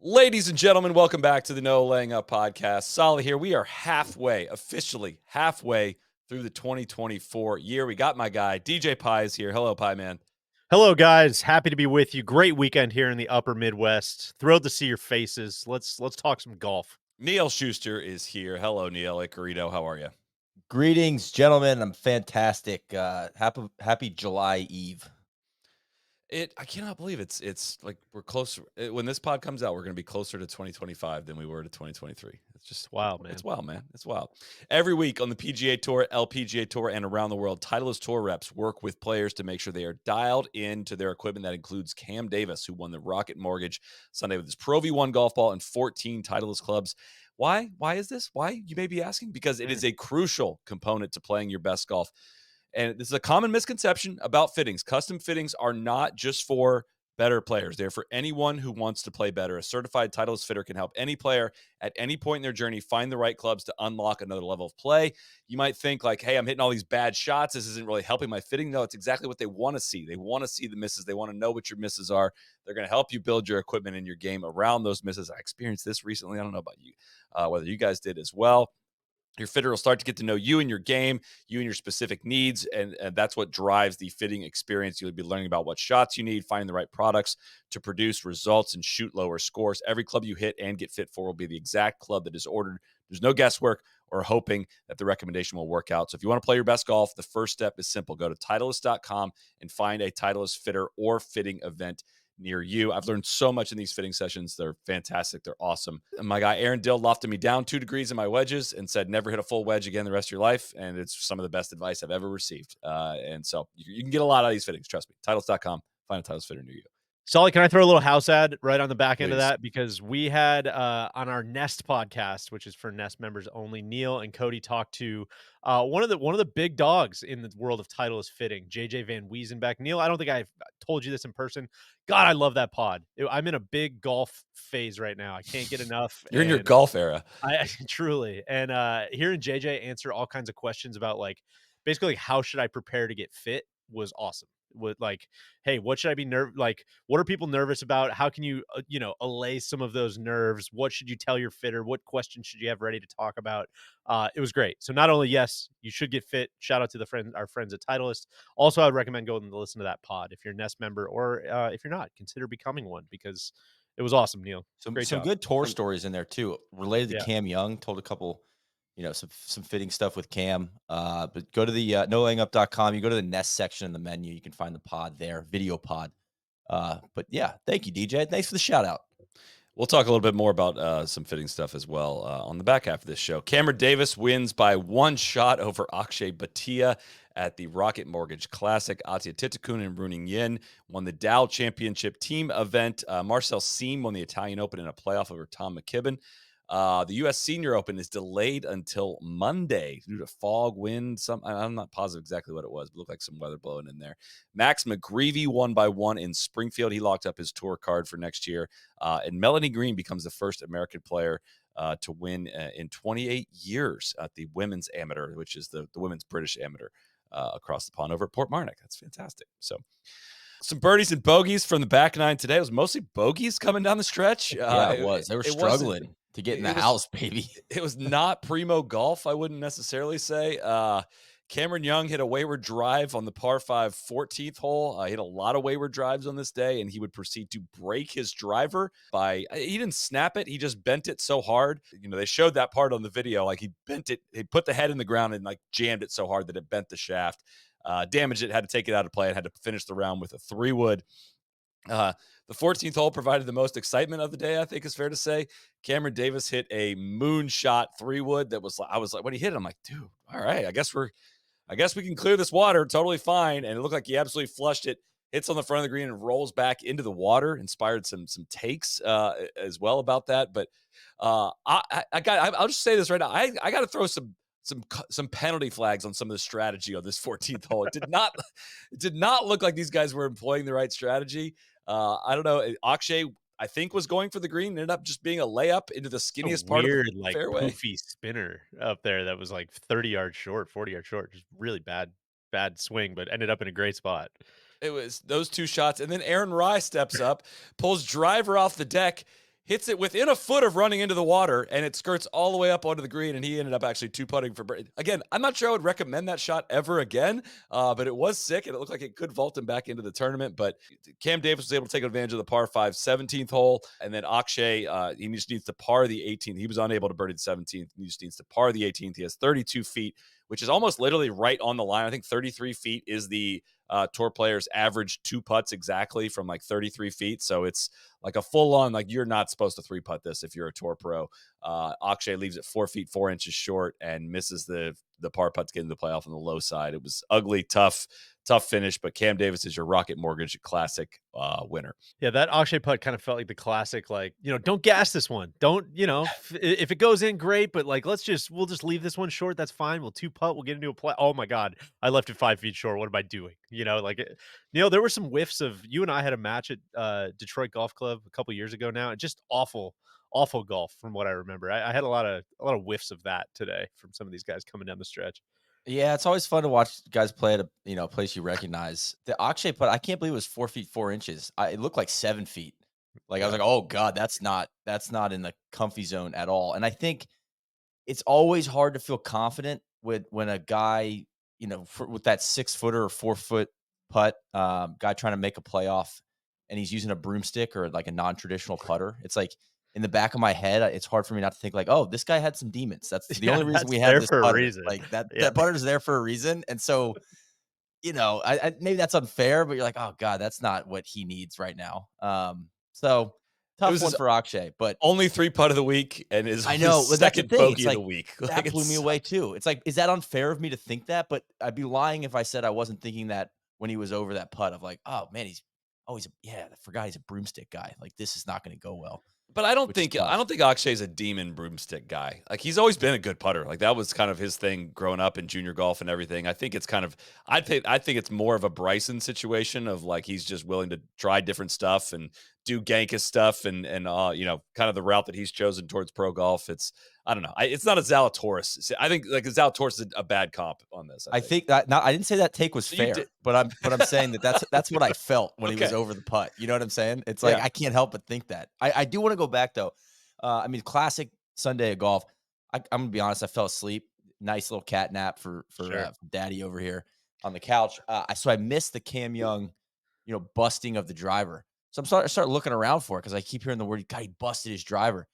Ladies and gentlemen, welcome back to the No Laying Up podcast. Solly here. We are officially halfway through the 2024 year. We got my guy, DJ Pie is here. Hello, Pie Man. Hello, guys. Happy to be with you. Great weekend here in the Upper Midwest. Thrilled to see your faces. Let's talk some golf. Neil Schuster is here. Hello, Neil Icarito. How are you? Greetings, gentlemen. I'm fantastic. Happy July Eve. I cannot believe it's like we're closer. When this pod comes out, we're going to be closer to 2025 than we were to 2023. It's just Wow, man. It's wild, man. It's wild. Every week on the PGA Tour, LPGA Tour, and around the world, Titleist Tour reps work with players to make sure they are dialed into their equipment. That includes Cam Davis, who won the Rocket Mortgage Sunday with his Pro V1 golf ball and 14 Titleist clubs. Why? Why is this? Why? You may be asking. Because it is a crucial component to playing your best golf. And this is a common misconception about fittings. Custom fittings are not just for better players. They're for anyone who wants to play better. A certified Titleist fitter can help any player at any point in their journey find the right clubs to unlock another level of play. You might think like, hey, I'm hitting all these bad shots. This isn't really helping my fitting. No, it's exactly what they want to see. They want to see the misses. They want to know what your misses are. They're going to help you build your equipment and your game around those misses. I experienced this recently. I don't know about you, whether you guys did as well. Your fitter will start to get to know you and your game, you and your specific needs, and that's what drives the fitting experience. You'll be learning about what shots you need, finding the right products to produce results and shoot lower scores. Every club you hit and get fit for will be the exact club that is ordered. There's no guesswork or hoping that the recommendation will work out. So if you want to play your best golf, the first step is simple. Go to Titleist.com and find a Titleist fitter or fitting event near you. I've learned so much in these fitting sessions. They're fantastic. They're awesome. And my guy Aaron Dill lofted me down 2 degrees in my wedges and said, never hit a full wedge again the rest of your life. And it's some of the best advice I've ever received. And so you can get a lot out of these fittings. Trust me. Titleist.com. Find a Titleist fitter near you. Solly, can I throw a little house ad right on the back end of Please. that? Because we had on our Nest podcast, which is for Nest members only, Neil and Cody talked to one of the big dogs in the world of Titleist fitting, JJ Van Wiesenbeck. Neil, I don't think I've told you this in person. God, I love that pod. I'm in a big golf phase right now. I can't get enough. You're in your golf era. I truly. And hearing JJ answer all kinds of questions about basically how should I prepare to get fit was awesome. With hey, what should I be what are people nervous about? How can you allay some of those nerves? What should you tell your fitter? What questions should you have ready to talk about? It was great. So not only, yes, you should get fit. Shout out to our friends at Titleist. Also, I would recommend going to listen to that pod if you're a Nest member, or if you're not, consider becoming one, because it was awesome, Neil. Some Great job. good tour stories in there too, related to Yeah. Cam Young. Told a couple, some fitting stuff with Cam. But go to the nolayingup.com. You go to the Nest section in the menu. You can find the pod there, video pod. But yeah, thank you, DJ. Thanks for the shout out. We'll talk a little bit more about some fitting stuff as well on the back half of this show. Cameron Davis wins by 1 shot over Akshay Bhatia at the Rocket Mortgage Classic. Atia Titakun and Runing Yin won the Dow Championship team event. Marcel Siem won the Italian Open in a playoff over Tom McKibben. The U.S. Senior Open is delayed until Monday due to fog, wind. I'm not positive exactly what it was, but it looked like some weather blowing in there. Max McGreevy won by 1 in Springfield. He locked up his tour card for next year. And Melanie Green becomes the first American player to win in 28 years at the Women's Amateur, which is the Women's British Amateur across the pond over at Port Marnock. That's fantastic. So some birdies and bogeys from the back nine today. It was mostly bogeys coming down the stretch. Yeah, it was. They were struggling to get in the house, baby. It was not primo golf, I wouldn't necessarily say. Cameron Young hit a wayward drive on the par 5 14th hole. He hit a lot of wayward drives on this day, and he would proceed to break his driver he didn't snap it. He just bent it so hard. They showed that part on the video. Like, he bent it. He put the head in the ground and jammed it so hard that it bent the shaft. Damaged it, had to take it out of play, and had to finish the round with a 3-wood. The 14th hole provided the most excitement of the day, I think is fair to say. Cameron Davis hit a moonshot 3-wood that I was like, when he hit it, I'm like, dude, all right, I guess we can clear this water totally fine. And it looked like he absolutely flushed it, hits on the front of the green and rolls back into the water. Inspired some takes as well about that. But I'll just say this right now. I got to throw some penalty flags on some of the strategy on this 14th hole. It did not look like these guys were employing the right strategy. I don't know. Akshay, I think, was going for the green. Ended up just being a layup into the skinniest part of the fairway. Poofy spinner up there that was 30 yards short, 40 yards short. Just really bad swing, but ended up in a great spot. It was those 2 shots, and then Aaron Rye steps up, pulls driver off the deck, hits it within a foot of running into the water, and it skirts all the way up onto the green, and he ended up actually two-putting for birdie. Again, I'm not sure I would recommend that shot ever again, but it was sick, and it looked like it could vault him back into the tournament. But Cam Davis was able to take advantage of the par 5 17th hole, and then Akshay, he just needs to par the 18th. He was unable to birdie the 17th. He just needs to par the 18th. He has 32 feet, which is almost literally right on the line. I think 33 feet is the tour players average 2 putts exactly from like 33 feet. So it's like a full on, like you're not supposed to 3-putt this if you're a tour pro. Akshay leaves it 4 feet 4 inches short and misses the par putt to get into the playoff on the low side. It was ugly, tough finish, but Cam Davis is your Rocket Mortgage Classic winner. Yeah, that Akshay putt kind of felt like the classic, like, don't gas this one. Don't, if it goes in, great, but like, we'll just leave this one short. That's fine. We'll 2-putt. We'll get into a play. Oh my God, I left it 5 feet short. What am I doing? There were some whiffs of, you and I had a match at Detroit Golf Club a couple years ago now. Just awful golf from what I remember. I had a lot of whiffs of that today from some of these guys coming down the stretch. Yeah, it's always fun to watch guys play at a place you recognize. The Akshay putt, I can't believe it was 4 feet 4 inches. It looked like 7 feet. Like I was like, oh God, that's not in the comfy zone at all. And I think it's always hard to feel confident when a guy, with that 6-footer or 4-foot putt, guy trying to make a playoff, and he's using a broomstick or like a non-traditional putter. It's like in the back of my head, it's hard for me not to think like, oh, this guy had some demons. That's the only reason we have this putter. Like that putter is there for a reason. And so, I maybe that's unfair, but you're like, oh God, that's not what he needs right now. So tough one for Akshay, but only 3-putt of the week, and is I know, but that's the second thing. bogey It's of like, the week. that blew me away too. It's like, is that unfair of me to think that? But I'd be lying if I said I wasn't thinking that when he was over that putt of like, oh man, I forgot he's a broomstick guy. Like this is not going to go well. But I don't think Akshay's a demon broomstick guy. Like he's always been a good putter. Like that was kind of his thing growing up in junior golf and everything. I think it's kind of I think it's more of a Bryson situation of like he's just willing to try different stuff and do Gankus stuff and kind of the route that he's chosen towards pro golf. I don't know. It's not a Zalatoris. I think like Zalatoris is a bad comp on this. I think that I didn't say that take was fair, but I'm saying that's what I felt when he was over the putt. You know what I'm saying? It's like I can't help but think that. I do want to go back though. Classic Sunday of golf. I'm gonna be honest. I fell asleep. Nice little cat nap for Daddy over here on the couch. So I missed the Cam Young, busting of the driver. So I start looking around for it because I keep hearing the word, God, he busted his driver.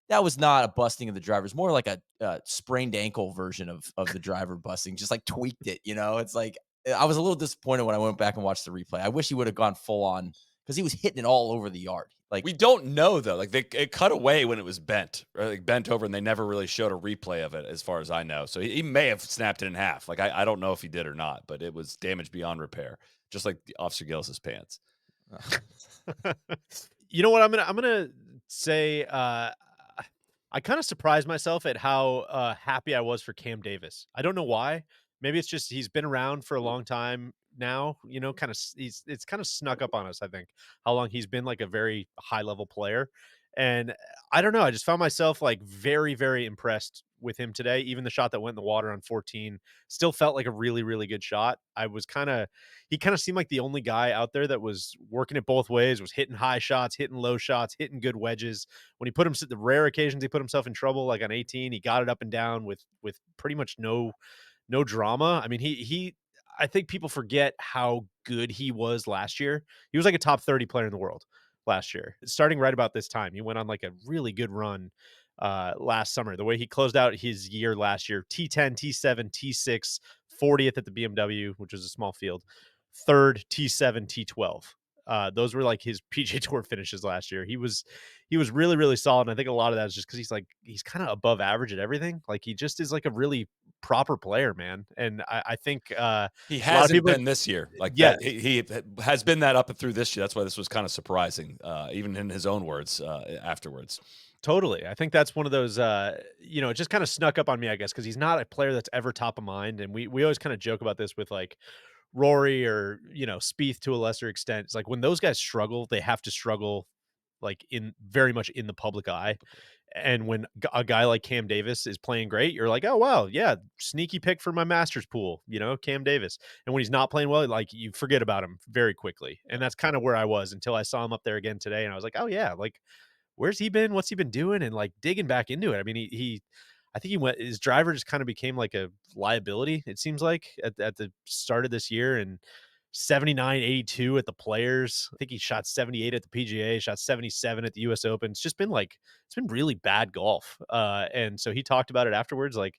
That was not a busting of the driver. It's more like a sprained ankle version of the driver busting, just like tweaked it. It's like I was a little disappointed when I went back and watched the replay. I wish he would have gone full on because he was hitting it all over the yard. Like we don't know though. Like it cut away when it was bent, right? Like bent over, and they never really showed a replay of it, as far as I know. So he may have snapped it in half. Like I don't know if he did or not, but it was damage beyond repair, just like Officer Gillis's pants. You know what? I'm gonna say. I kind of surprised myself at how happy I was for Cam Davis. I don't know why. Maybe it's just he's been around for a long time now. It's kind of snuck up on us. I think how long he's been like a very high level player, and I don't know. I just found myself like very, very impressed with him today. Even the shot that went in the water on 14 still felt like a really, really good shot. He kind of seemed like the only guy out there that was working it both ways, was hitting high shots, hitting low shots, hitting good wedges. When he put him, the rare occasions he put himself in trouble, like on 18, he got it up and down with pretty much no drama. I mean, I think people forget how good he was last year. He was like a top 30 player in the world last year. Starting right about this time, he went on like a really good run last summer. The way he closed out his year last year, T10, T7, T6, 40th at the BMW, which was a small field, third, T7, T12. Those were like his PGA Tour finishes last year. He was really, really solid. And I think a lot of that is just because he's kind of above average at everything. Like he just is like a really proper player, man. And I think he hasn't been this year. Like yeah, he has been that up and through this year. That's why this was kind of surprising, even in his own words afterwards. Totally. I think that's one of those, it just kind of snuck up on me, I guess, because he's not a player that's ever top of mind. And we always kind of joke about this with like Rory or, Spieth to a lesser extent. It's like when those guys struggle, they have to struggle like in very much in the public eye. And when a guy like Cam Davis is playing great, you're like, oh, wow, yeah, sneaky pick for my Masters pool, Cam Davis. And when he's not playing well, like you forget about him very quickly. And that's kind of where I was until I saw him up there again today. And I was like, oh, yeah, like where's he been? What's he been doing? And like digging back into it. I mean, I think his driver just kind of became like a liability, it seems like, at the start of this year. And 79, 82 at the Players. I think he shot 78 at the PGA, shot 77 at the US Open. It's just been like, it's been really bad golf. And so he talked about it afterwards, like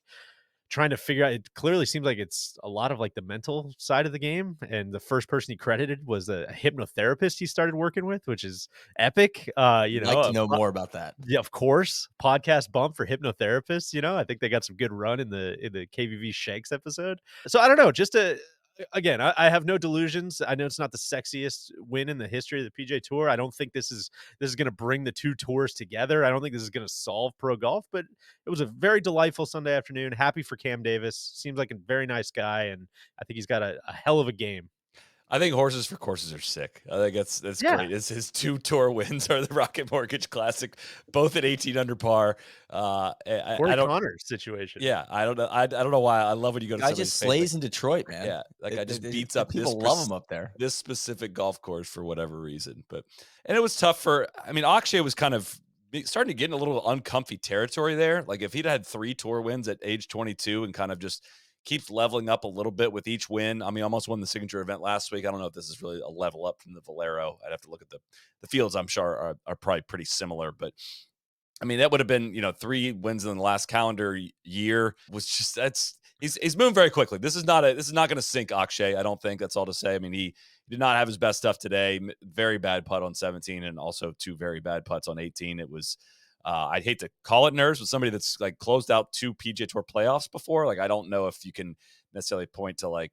trying to figure out, it clearly seems like it's a lot of like the mental side of the game. And the first person he credited was a hypnotherapist he started working with, which is epic. I'd like to know more about that. Yeah, of course. Podcast bump for hypnotherapists. I think they got some good run in the KVV Shanks episode. So I don't know. Again, I have no delusions. I know it's not the sexiest win in the history of the PGA Tour. I don't think this is going to bring the two tours together. I don't think this is going to solve pro golf. But it was a very delightful Sunday afternoon. Happy for Cam Davis. Seems like a very nice guy, and I think he's got a hell of a game. I think horses for courses are sick. I think that's Yeah. great. His 2 tour wins are the Rocket Mortgage Classic, both at 18 under par. Corey I don't. Connors situation. Yeah, I don't know. I don't know why. I love when you go to I somebody's just face, slays in Detroit, man. yeah, like I just beats the up this people love him up there. this specific golf course for whatever reason. And it was tough for. I mean, Akshay was kind of starting to get in a little uncomfy territory there. Like if he'd had 3 tour wins at age 22 and kind of just keeps leveling up a little bit with each win. I mean, almost won the signature event last week. I don't know if this is really a level up from the Valero. I'd have to look at the fields. I'm sure are probably pretty similar, but I mean, that would have been, 3 wins in the last calendar year. Was just he's moving very quickly. This is not going to sink Akshay. I don't think. That's all to say. I mean, he did not have his best stuff today. Very bad putt on 17, and also 2 very bad putts on 18. It was. I'd hate to call it nerves, but somebody that's like closed out 2 PGA Tour playoffs before. Like, I don't know if you can necessarily point to like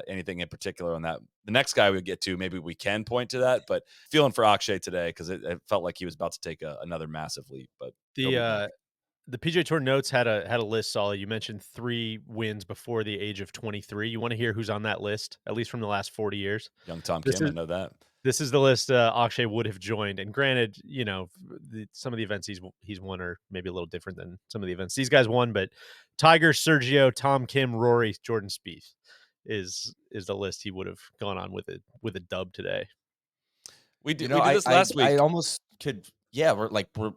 anything in particular on that. The next guy we get to, maybe we can point to that, but feeling for Akshay today because it felt like he was about to take another massive leap. But The PGA Tour notes had a list, Solly. You mentioned 3 wins before the age of 23. You want to hear who's on that list, at least from the last 40 years? young Tom This Kim, I is know that. this is the list Akshay would have joined. And granted, some of the events he's won are maybe a little different than some of the events these guys won. But Tiger, Sergio, Tom Kim, Rory, Jordan Spieth is the list he would have gone on with a dub today. We did this last week. I almost could,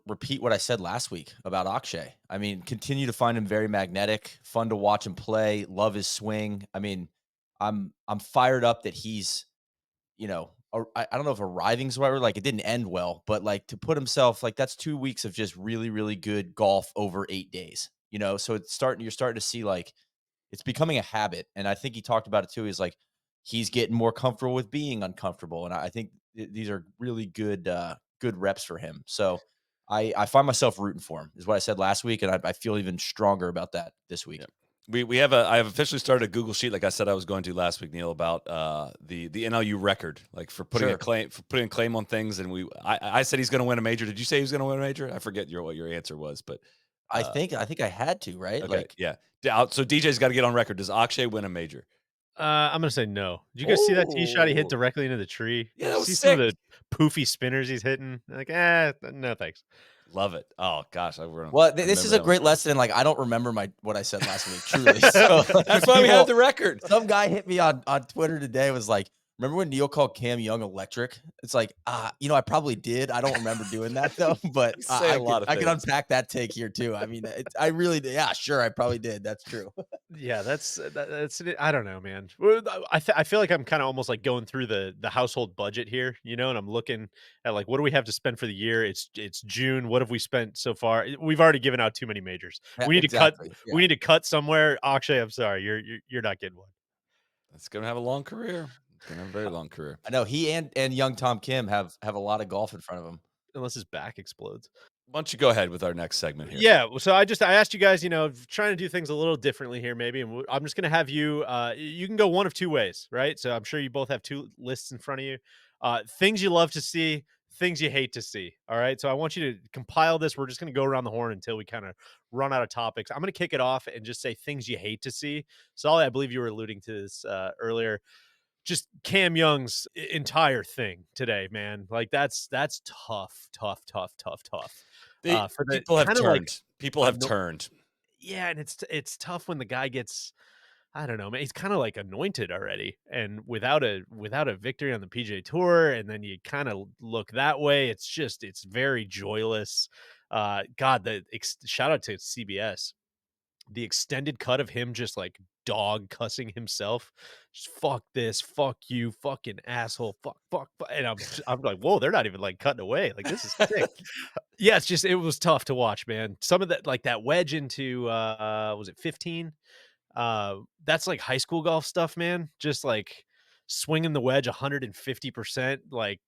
repeat what I said last week about Akshay. I mean, continue to find him very magnetic, fun to watch him play, love his swing. I mean, I'm fired up that he's, I don't know if arriving is the right word. Like, it didn't end well, but like to put himself, like, that's 2 weeks of just really, really good golf over 8 days. So you're starting to see like it's becoming a habit, and I think he talked about it too. He's like he's getting more comfortable with being uncomfortable, and I think these are really good reps for him. So I find myself rooting for him, is what I said last week, and I feel even stronger about that this week. Yeah. I have officially started a Google sheet, like I said I was going to last week, Neil, about the NLU record, like for putting a claim on things. And I said he's going to win a major. Did you say he was going to win a major? I forget what your answer was, but I think I had to, right? Okay, Like, yeah. So DJ's got to get on record. Does Akshay win a major? I'm gonna say no. Did you guys see that tee shot he hit Oh. directly into the tree? Yeah, that was see sick. some of the poofy spinners he's hitting. Like, no thanks. Love it. Oh gosh, this is a great lesson. And like, I don't remember what I said last week. Truly, so that's why we have the record. Some guy hit me on Twitter today. Was like, remember when Neil called Cam Young electric? It's like, I probably did. I don't remember doing that though. But I can unpack that take here too. I mean, I really did. Yeah, sure, I probably did. That's true. Yeah, that's I don't know, man. Well, I feel like I'm kind of almost like going through the household budget here, and I'm looking at like, what do we have to spend for the year? It's June. What have we spent so far? We've already given out too many majors. Yeah, We need exactly. to cut. Yeah. We need to cut somewhere. Akshay, I'm sorry, you're not getting one. It's gonna have a long career. It's gonna have a very long career. I know he and young Tom Kim have a lot of golf in front of him. Unless his back explodes. Why don't you go ahead with our next segment here? Yeah, so I asked you guys, trying to do things a little differently here, maybe, and I'm just gonna have you. You can go one of 2 ways, right? So I'm sure you both have 2 lists in front of you. Things you love to see, things you hate to see. All right, so I want you to compile this. We're just gonna go around the horn until we kind of run out of topics. I'm gonna kick it off and just say things you hate to see. Solly, I believe you were alluding to this earlier. Just Cam Young's entire thing today, man. Like that's tough. People have turned. People have turned. Yeah, and it's tough when the guy gets. I don't know, man. He's kind of like anointed already, and without a victory on the PGA Tour, and then you kind of look that way. It's very joyless. God, shout out to CBS, the extended cut of him just like dog cussing himself, just fuck this, fuck you, fucking asshole, fuck, and I'm like, whoa, they're not even like cutting away. Like this is sick. Yeah, it was tough to watch, man. Some of that, like that wedge into was it 15? That's like high school golf stuff, man. Just like swinging the wedge 150%, like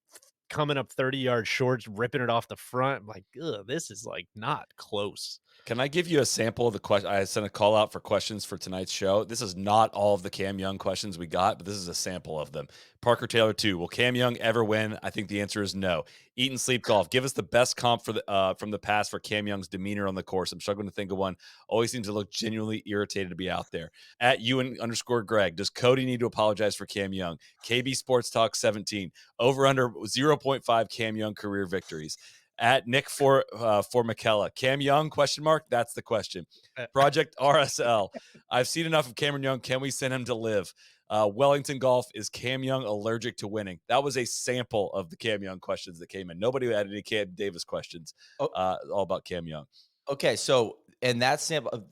coming up 30 yards short, ripping it off the front. I'm like, ugh, this is like not close. Can I give you a sample of the question? I sent a call out for questions for tonight's show. This is not all of the Cam Young questions we got, but this is a sample of them. Parker Taylor 2. Will Cam Young ever win? I think the answer is no. Eat and sleep golf. Give us the best comp for the from the past for Cam Young's demeanor on the course. I'm struggling to think of one. Always seems to look genuinely irritated to be out there. At Ewan_Greg. Does Cody need to apologize for Cam Young? KB Sports Talk 17. Over under 0.5 Cam Young career victories. At Nick for McKella. Cam Young, question mark? That's the question. Project RSL. I've seen enough of Cameron Young. Can we send him to live? Wellington Golf. Is Cam Young allergic to winning? That was a sample of the Cam Young questions that came in. Nobody had any Cam Davis questions. Oh, All about Cam Young. okay, so in that sample,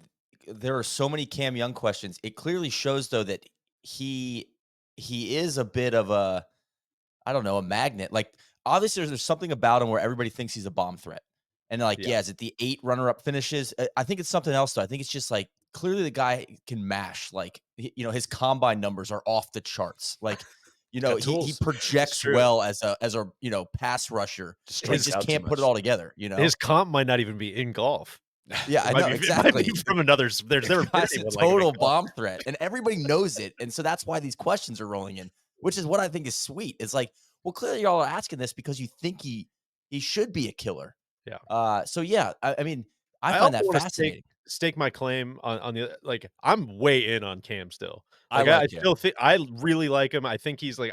there are so many Cam Young questions. It clearly shows though that he is a bit of a, I don't know, a magnet. Like, obviously, there's something about him where everybody thinks he's a bomb threat. And like, Yeah. yeah, is it the 8 runner-up finishes? I think it's something else, though. I think it's just like clearly the guy can mash. Like, his combine numbers are off the charts. Like, Got he tools. It's projects true. well as a pass rusher, Just but he strikes just out too can't put it much. all together. His comp might not even be in golf. Yeah, I know It might be exactly. from another. There's The never been guy's a anyone like him in total golf. bomb threat, and everybody knows it, and so that's why these questions are rolling in, which is what I think is sweet. It's like, well, clearly y'all are asking this because you think he should be a killer. Yeah. So yeah, I mean, I I find also that want to fascinating. stake my claim on the like. I'm way in on Cam still. I Like I like him. still think I really like him. I think he's like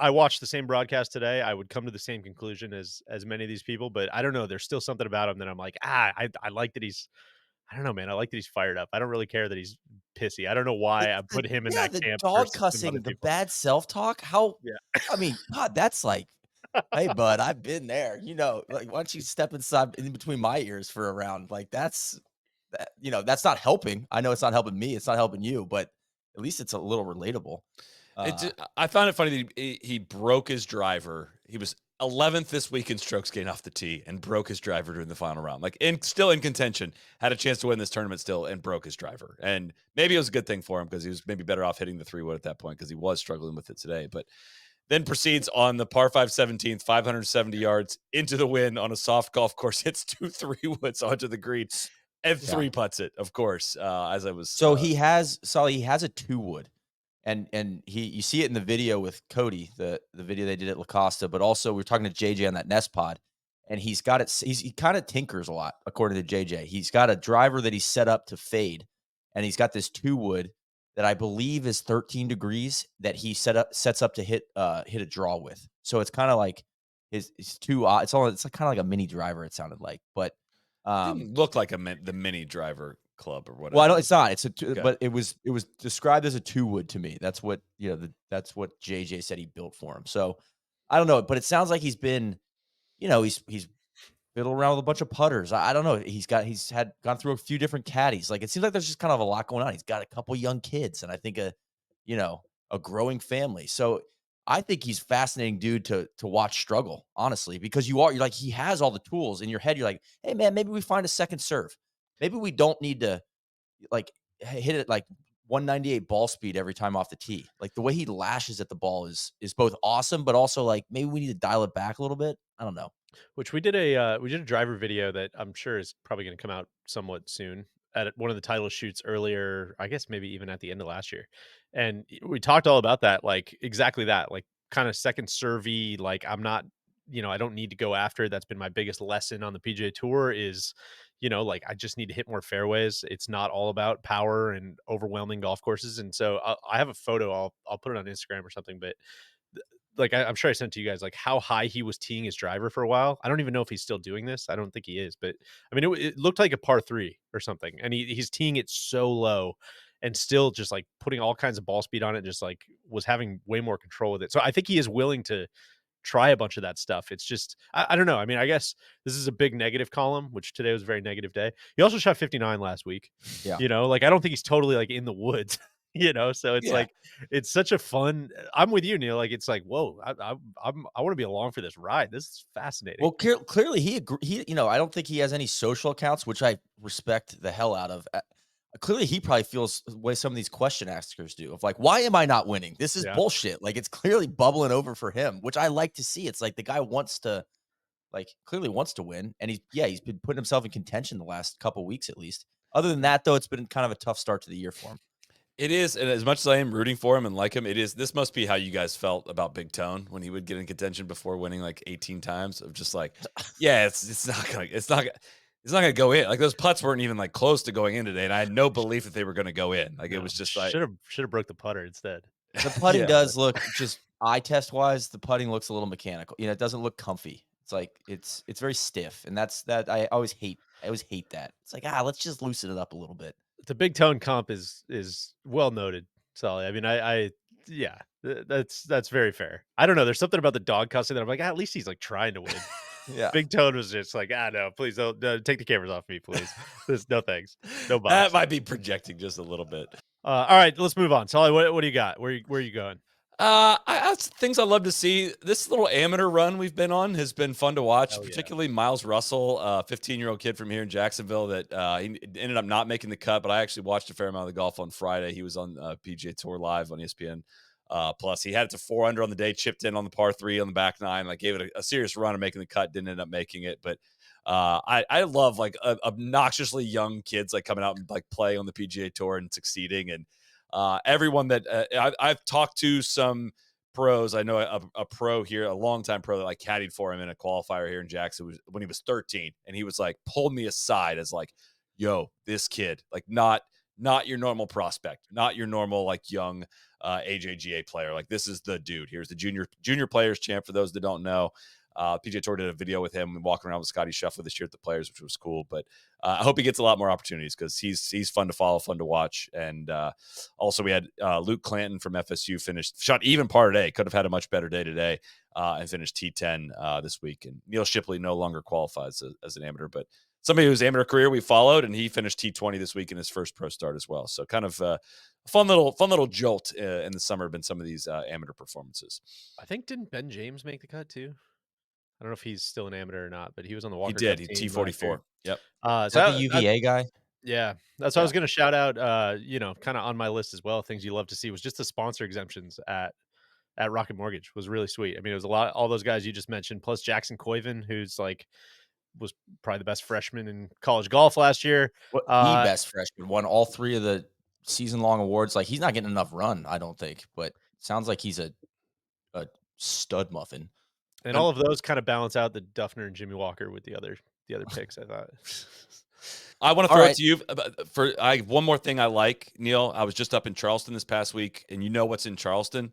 I watched the same broadcast today. I would come to the same conclusion as many of these people, but I don't know. There's still something about him that I'm like, I like that he's. I don't know, man. I like that he's fired up. I don't really care that he's pissy. I don't know why I It's put him in that the camp dog versus some other cussing, the people. bad self-talk, how Yeah. I mean, God, that's like, "Hey, bud, I've been there," like, "Why don't you step inside in between my ears for a round?" Like, that's not helping. I know it's not helping me, it's not helping you, but at least it's a little relatable. Uh, I found it funny that he broke his driver. He was 11th this week in strokes gained off the tee and broke his driver during the final round. Like, still in contention, had a chance to win this tournament still, and broke his driver. And maybe it was a good thing for him because he was maybe better off hitting the 3-wood at that point because he was struggling with it today. But then proceeds on the par 5 17th, 570 yards into the wind on a soft golf course, hits 2 3-woods onto the green and yeah. 3 putts it, of course, as I was. So he has a 2-wood. And you see it in the video with Cody, the video they did at La Costa, but also we are talking to JJ on that Nest pod, and he's got it. He kind of tinkers a lot, according to JJ. He's got a driver that he's set up to fade, and he's got this 2-wood that I believe is 13 degrees that he sets up to hit a draw with. So it's kind of like his two. It's kind of like a mini driver. It sounded like, but Didn't look like the mini driver club or well, I whatever. don't. It's not. It's a Okay. but it was described as a 2-wood to me. That's what that's what JJ said he built for him. So I don't know, but it sounds like he's been, he's fiddled around with a bunch of putters. I don't know. He's had gone through a few different caddies. Like, it seems like there's just kind of a lot going on. He's got a couple young kids, and I think a growing family. So I think he's fascinating dude to watch struggle, honestly, because you're like, he has all the tools in your head. You're like, hey man, maybe we find a second serve. Maybe we don't need to like hit it like 198 ball speed every time off the tee. Like, the way he lashes at the ball is both awesome, but also like maybe we need to dial it back a little bit. I don't know. Which we did a driver video that I'm sure is probably going to come out somewhat soon at one of the title shoots earlier, I guess maybe even at the end of last year. And we talked all about that, like exactly that, like kind of second servy, like I'm not, I don't need to go after it. That's been my biggest lesson on the PGA Tour is, like I just need to hit more fairways. It's not all about power and overwhelming golf courses. And so I have a photo. I'll put it on Instagram or something, but like I'm sure I sent to you guys like how high he was teeing his driver for a while. I don't even know if he's still doing this. I don't think he is, but I mean, it looked like a par three or something, and he's teeing it so low, and still just like putting all kinds of ball speed on it, just like was having way more control with it. So I think he is willing to try a bunch of that stuff. It's just I don't know. I mean, I guess this is a big negative column, which today was a very negative day. He also shot 59 last week. Yeah. Like I don't think he's totally like in the woods. So it's Yeah. like it's such a fun. I'm with you, Neil. Like it's like whoa, I want to be along for this ride. This is fascinating. Well, clearly he I don't think he has any social accounts, which I respect the hell out of. Clearly, he probably feels the way some of these question askers do of like, why am I not winning? This is Yeah. bullshit. Like it's clearly bubbling over for him, which I like to see. It's like the guy wants to clearly wants to win. And he's been putting himself in contention the last couple weeks at least. Other than that, though, it's been kind of a tough start to the year for him. It is, and as much as I am rooting for him and like him, it is. This must be how you guys felt about Big Tone when he would get in contention before winning like 18 times. Of just like, yeah, it's not gonna go in. Like those putts weren't even like close to going in today, and I had no belief that they were gonna go in. Like it was just like should have broke the putter instead. The putting Yeah, does look just eye test wise, the putting looks a little mechanical. It doesn't look comfy. It's like it's very stiff, and that's that I always hate. I always hate that. It's like, let's just loosen it up a little bit. The Big Tone comp is well noted, Solly. I mean, yeah, that's very fair. I don't know. There's something about the dog cussing that I'm like, at least he's like trying to win. Yeah. Big Tone was just like, no, please don't take the cameras off me, please. No thanks, no box. that might be projecting just a little bit. All right, let's move on. Solly, what do you got? Where are you going? Things I love to see. This little amateur run we've been on has been fun to watch, Oh, yeah. particularly Miles Russell, 15-year-old kid from here in Jacksonville that he ended up not making the cut, but I actually watched a fair amount of the golf on Friday. He was on PGA Tour Live on ESPN. Plus, he had it to 4 under on the day, chipped in on the par 3 on the back 9, like gave it a serious run of making the cut, didn't end up making it. But I love like obnoxiously young kids like coming out and like playing on the PGA Tour and succeeding. And everyone that I've talked to some pros. I know a pro here, a longtime pro that like caddied for him in a qualifier here in Jackson when he was 13, and he was like pulled me aside as like, "Yo, this kid, like not your normal prospect, not your normal like young AJGA player. Like this is the dude. Here's the junior players champ. For those that don't know, PGA Tour did a video with him walking around with Scotty Scheffler this year at the Players, which was cool. But I hope he gets a lot more opportunities because he's fun to follow, fun to watch. And also we had Luke Clanton from FSU shot even par today. Could have had a much better day today and finished T10 this week. And Neil Shipley no longer qualifies as an amateur, but somebody whose amateur career we followed, and he finished T20 this week in his first pro start as well. So kind of a fun little jolt in the summer have been some of these amateur performances. I think didn't Ben James make the cut too? I don't know if he's still an amateur or not, but he was on the He Walker did. Cup He team last T44. year. Yep. Is that the UVA guy? Yeah, that's what I was going to shout out. Kind of on my list as well. Things you love to see was just the sponsor exemptions at Rocket Mortgage was really sweet. I mean, it was a lot. All those guys you just mentioned, plus Jackson Coyven, who's like was probably the best freshman in college golf last year. The best freshman, won all 3 of the season-long awards. Like he's not getting enough run, I don't think, but sounds like he's a stud muffin. And all of those kind of balance out the Duffner and Jimmy Walker with the other picks, I thought. I want to throw it to you. I have one more thing I like, Neil. I was just up in Charleston this past week, and you know what's in Charleston?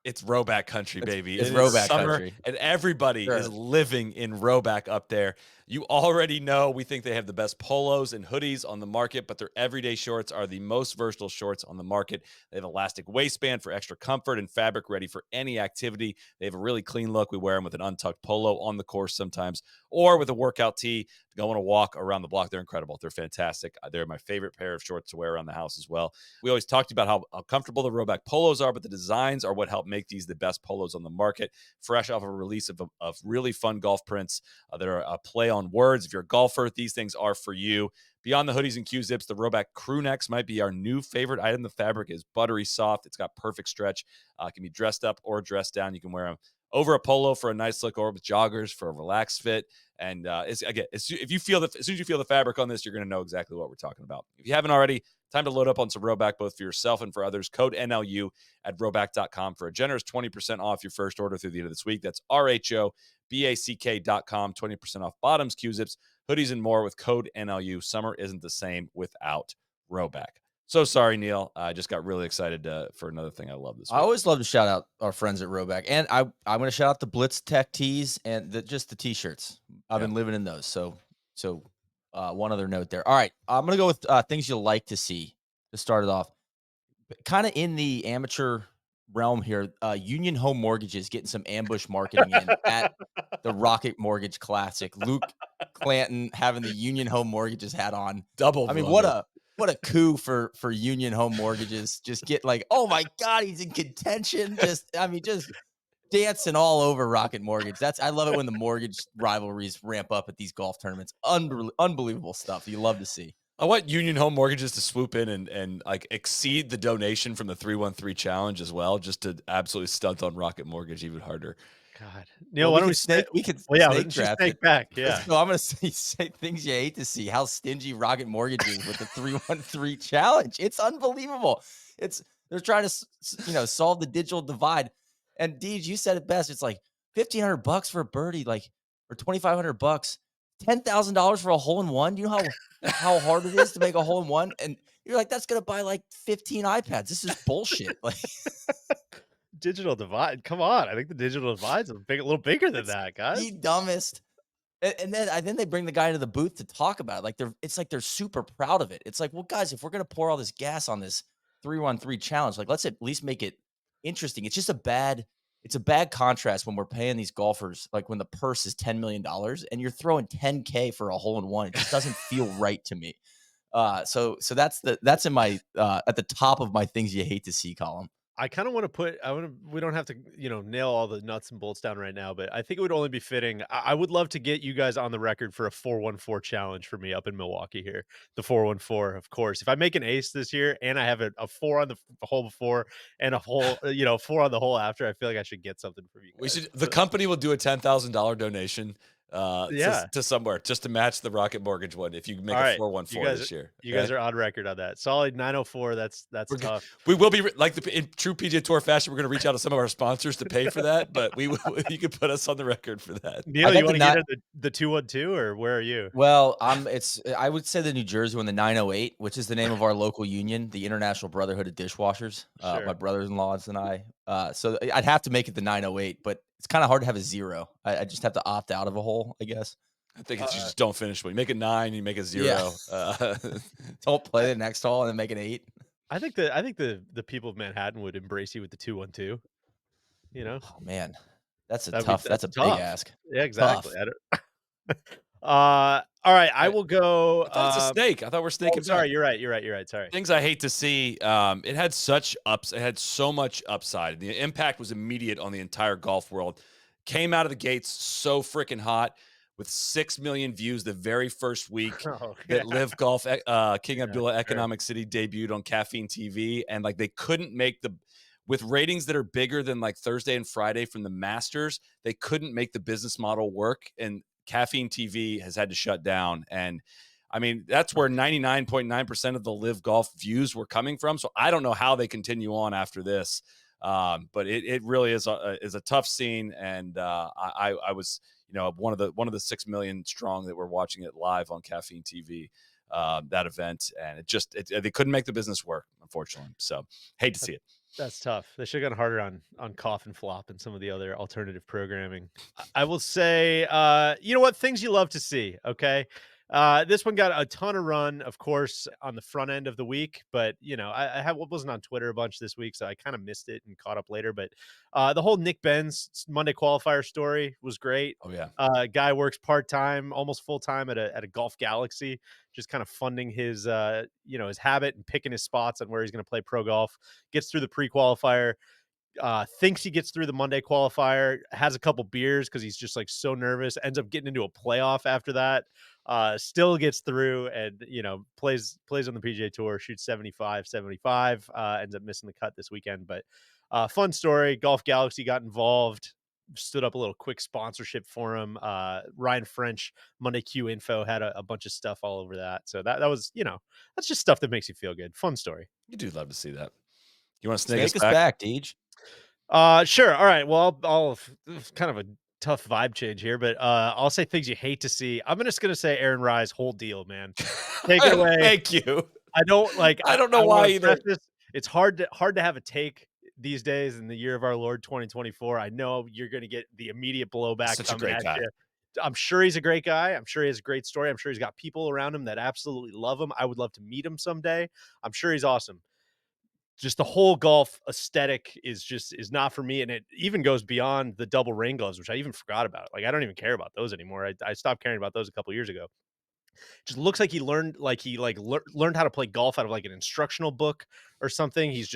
It's Roback country, baby. It's Roback country. And everybody is living in Roback up there. You already know we think they have the best polos and hoodies on the market, but their everyday shorts are the most versatile shorts on the market. They have elastic waistband for extra comfort and fabric ready for any activity. They have a really clean look. We wear them with an untucked polo on the course sometimes, or with a workout tee to go on a walk around the block. They're incredible. They're fantastic. They're my favorite pair of shorts to wear around the house as well. We always talked about how comfortable the Roback polos are, but the designs are what help make these the best polos on the market. Fresh off of a release of really fun golf prints that are a play on words. If you're a golfer, these things are for you. Beyond the hoodies and Q-zips, the Roback crew necks might be our new favorite item. The fabric is buttery soft. It's got perfect stretch. It can be dressed up or dressed down. You can wear them over a polo for a nice look, or with joggers for a relaxed fit. And as soon as you feel the fabric on this, you're going to know exactly what we're talking about. If you haven't already, time to load up on some Roback, both for yourself and for others. Code NLU at roback.com for a generous 20% off your first order through the end of this week. That's RHOBACK.com, 20% off bottoms, Q-zips, hoodies, and more with code NLU. Summer isn't the same without Roback. So sorry, Neil. I just got really excited for another thing I love this I week. always love to shout out our friends at Roback, and I'm going to shout out the Blitz Tech tees and just the t-shirts. I've Yeah. been living in those. So one other note there. All right, I'm going to go with things you like to see to start it off. Kind of in the amateur realm here, Union Home Mortgages getting some ambush marketing in at the Rocket Mortgage Classic. Luke Clanton having the Union Home Mortgages hat on. Double I mean, blunder. what a coup for Union Home Mortgages. Just get like, oh my God, he's in contention. Just dancing all over Rocket Mortgage. I love it when the mortgage rivalries ramp up at these golf tournaments. Unbelievable stuff. You love to see. I want Union Home Mortgages to swoop in and like exceed the donation from the 313 challenge as well, just to absolutely stunt on Rocket Mortgage even harder. God, Neil, Well, why don't we snake? we could Well, yeah, snake let's just draft snake it. back. Yeah. So I'm gonna say things you hate to see. How stingy Rocket Mortgage is with the 313 challenge. It's unbelievable. They're trying to solve the digital divide. And Deej, you said it best. It's like $1,500 for a birdie, like or $2,500, $10,000 for a hole in one. Do you know how hard it is to make a hole in one? And you're like, that's gonna buy like 15 iPads. This is bullshit. Like Digital divide. Come on. I think the digital divide's a little bigger than it's that, guys. the dumbest. And then they bring the guy into the booth to talk about it. Like they're super proud of it. It's like, well, guys, if we're gonna pour all this gas on this 313 challenge, like let's at least make it interesting. It's a bad contrast when we're paying these golfers, like when the purse is $10 million and you're throwing 10K for a hole in one. It just doesn't feel right to me. So that's in my at the top of my things you hate to see column. I kind of want to we don't have to, nail all the nuts and bolts down right now, but I think it would only be fitting. I would love to get you guys on the record for a 414 challenge for me up in Milwaukee here. The 414, of course. If I make an ace this year and I have a four on the hole before and a hole, four on the hole after, I feel like I should get something from you guys. The company will do a $10,000 donation Yeah. to somewhere just to match the Rocket Mortgage one if you make All a right. 414 this year. You guys are on record on that. Solid 904. That's tough. We will be like in true PGA Tour fashion. We're going to reach out to some of our sponsors to pay for that, but you can put us on the record for that. Neil, you want to get into the 212 or where are you? Well, I would say the New Jersey one, the 908, which is the name of our local union, the International Brotherhood of Dishwashers. Sure. My brothers-in-laws and I. So I'd have to make it the 908, but it's kind of hard to have a zero. I just have to opt out of a hole, I guess. I think it's you just don't finish one. You make a 9, you make a 0. Yeah. Don't play the next hole and then make an 8. I think the people of Manhattan would embrace you with the 212. Oh man, that's a That's big tough. ask. Yeah, exactly. Tough. All right, I will go. I thought it's a snake. I thought we're snaking. Sorry, you're right. Sorry. Things I hate to see. It had it had so much upside. The impact was immediate on the entire golf world. Came out of the gates so freaking hot with 6 million views the very first week that Live Golf King Abdullah Economic City debuted on Caffeine TV, and like they couldn't make with ratings that are bigger than like Thursday and Friday from the Masters, they couldn't make the business model work, and Caffeine TV has had to shut down. And I mean, that's where 99.9% of the Live Golf views were coming from. So I don't know how they continue on after this. But it really is a tough scene. And I was, one of the 6 million strong that were watching it live on Caffeine TV, that event. And they couldn't make the business work, unfortunately. So hate to see it. That's tough. They should have gone harder on Cough and Flop and some of the other alternative programming. I will say, you know what? Things you love to see, okay? This one got a ton of run, of course, on the front end of the week, but I wasn't on Twitter a bunch this week, so I kind of missed it and caught up later. But the whole Nick Benz Monday qualifier story was great. Oh yeah, guy works part-time, almost full-time at a Golf Galaxy, just kind of funding his his habit and picking his spots on where he's going to play pro golf. Gets through the pre-qualifier. Thinks he gets through the Monday qualifier, has a couple beers because he's just like so nervous, ends up getting into a playoff after that, still gets through and, plays on the PGA Tour, shoots 75, ends up missing the cut this weekend. But fun story. Golf Galaxy got involved, stood up a little quick sponsorship for him. Ryan French, Monday Q Info had a bunch of stuff all over that. So that was, that's just stuff that makes you feel good. Fun story. You do love to see that. You want to Snake us back, Deej? Sure. All right. Well, I'll kind of a tough vibe change here, but I'll say things you hate to see. I'm just gonna say Aaron Rise, whole deal, man. Take it away. Thank you. I don't like. I don't know I want why to stress either. this. It's hard to have a take these days in the year of our Lord 2024. I know you're going to get the immediate blowback Such a coming great at guy. you. I'm sure he's a great guy. I'm sure he has a great story. I'm sure he's got people around him that absolutely love him. I would love to meet him someday. I'm sure he's awesome. Just the whole golf aesthetic is not for me, and it even goes beyond the double rain gloves, which I even forgot about. Like I don't even care about those anymore. I stopped caring about those a couple years ago. Just looks like he learned how to play golf out of like an instructional book or something. He's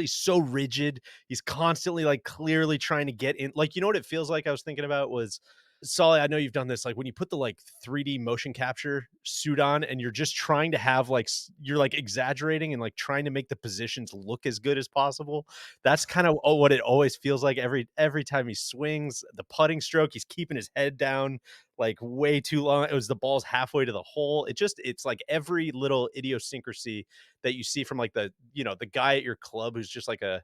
so rigid. He's constantly like clearly trying to get in. Like, you know what it feels like? I was thinking about was, Solly, I know you've done this. Like when you put the like 3D motion capture suit on and you're just trying to have like you're like exaggerating and like trying to make the positions look as good as possible. That's kind of what it always feels like every time he swings. The putting stroke, he's keeping his head down like way too long. It was the ball's halfway to the hole. It's like every little idiosyncrasy that you see from like the guy at your club who's just like a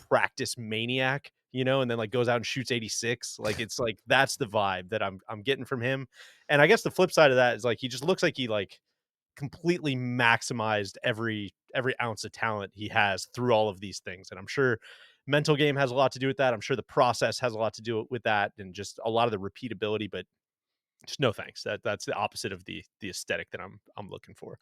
practice maniac, and then like goes out and shoots 86. Like it's like that's the vibe that I'm getting from him. And I guess the flip side of that is like he just looks like he like completely maximized every ounce of talent he has through all of these things. And I'm sure mental game has a lot to do with that. I'm sure the process has a lot to do with that and just a lot of the repeatability, but just no thanks. That's the opposite of the aesthetic that I'm looking for.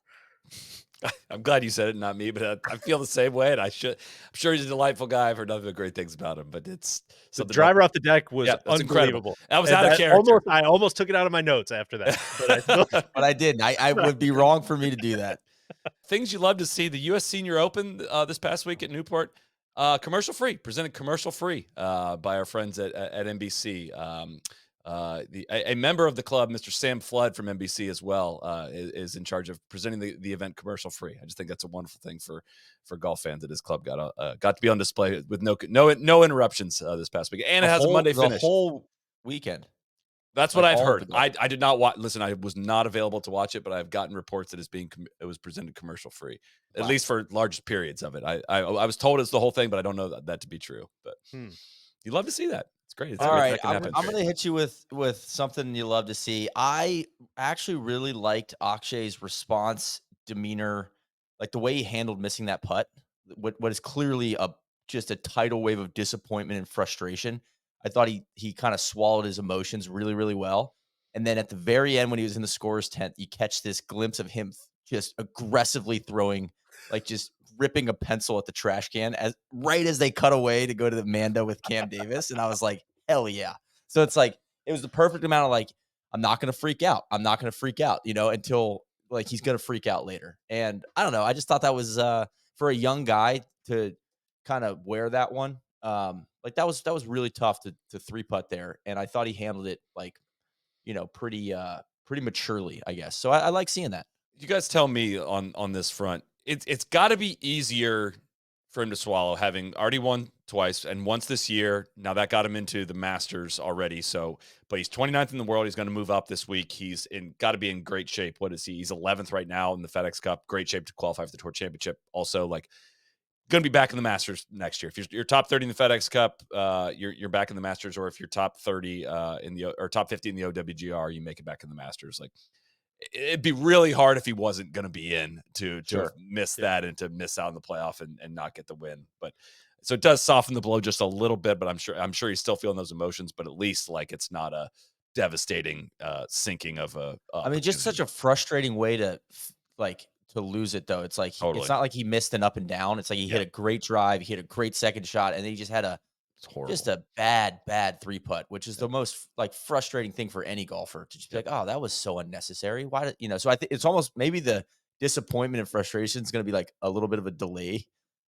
I'm glad you said it, not me, but I feel the same way. And I'm sure he's a delightful guy. I've heard nothing but great things about him, but it's The something about driver off the deck was yeah, that's incredible. unbelievable. That was And out of that character. I almost took it out of my notes after that, but I still But I didn't. I would be wrong for me to do that. Things you love to see. The U.S. Senior Open this past week at Newport, commercial free, presented commercial free by our friends at NBC. A member of the club, Mr. Sam Flood from NBC as well, is in charge of presenting the event commercial free. I just think that's a wonderful thing for golf fans that his club got to be on display with no interruptions this past week, and it has a Monday The finish. whole weekend. That's what Like I've all of heard. the golf. I did not watch. Listen, I was not available to watch it, but I've gotten reports that it was presented commercial free, at Wow. least for large periods of it. I was told it's the whole thing, but I don't know that to be true. But you love to see that. It's great. It's All great right, that can happen. I'm gonna hit you with something you love to see. I actually really liked Akshay's response, demeanor, like the way he handled missing that putt. What is clearly just a tidal wave of disappointment and frustration. I thought he kind of swallowed his emotions really, really well. And then at the very end, when he was in the scorer's tent, you catch this glimpse of him just aggressively throwing, like just ripping a pencil at the trash can as right as they cut away to go to the Manda with Cam Davis. And I was like, hell yeah. So it's like, it was the perfect amount of like, I'm not going to freak out. I'm not going to freak out, until like he's going to freak out later. And I don't know. I just thought that was for a young guy to kind of wear that one. Like that was really tough to three putt there. And I thought he handled it like, pretty maturely, I guess. So I like seeing that. You guys tell me on this front. It's got to be easier for him to swallow, having already won twice and once this year. Now that got him into the Masters already. So, but he's 29th in the world. He's going to move up this week. He's got to be in great shape. What is he? He's 11th right now in the FedEx Cup. Great shape to qualify for the Tour Championship. Also, like, going to be back in the Masters next year. If you're top 30 in the FedEx Cup, you're back in the Masters. Or if you're top 30 or top 50 in the OWGR, you make it back in the Masters. Like, it'd be really hard if he wasn't going to be in to Sure. miss that and to miss out in the playoff and not get the win. But so it does soften the blow just a little bit, but I'm sure he's still feeling those emotions, but at least like it's not a devastating sinking of a I mean, just such a frustrating way to lose it though. It's like Totally. it's not like he missed an up and down. It's like he hit a great drive, he hit a great second shot, and then he just had it's horrible. just a bad three putt, which is the most like frustrating thing for any golfer to just be like, oh, that was so unnecessary. Why did So I think it's almost maybe the disappointment and frustration is going to be like a little bit of a delay.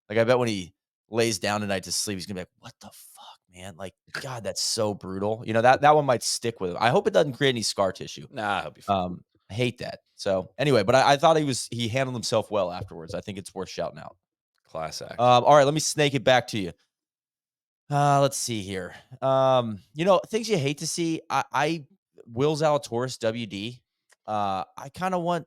Like I bet when he lays down tonight to sleep, he's gonna be like, what the fuck, man? Like, God, that's so brutal. That one might stick with him. I hope it doesn't create any scar tissue. Nah, I hope you fine. I hate that. So anyway, but I thought he handled himself well afterwards. I think it's worth shouting out. Class act. All right, let me snake it back to you. Let's see here. Things you hate to see. I Will Zalatoris WD. I kind of want,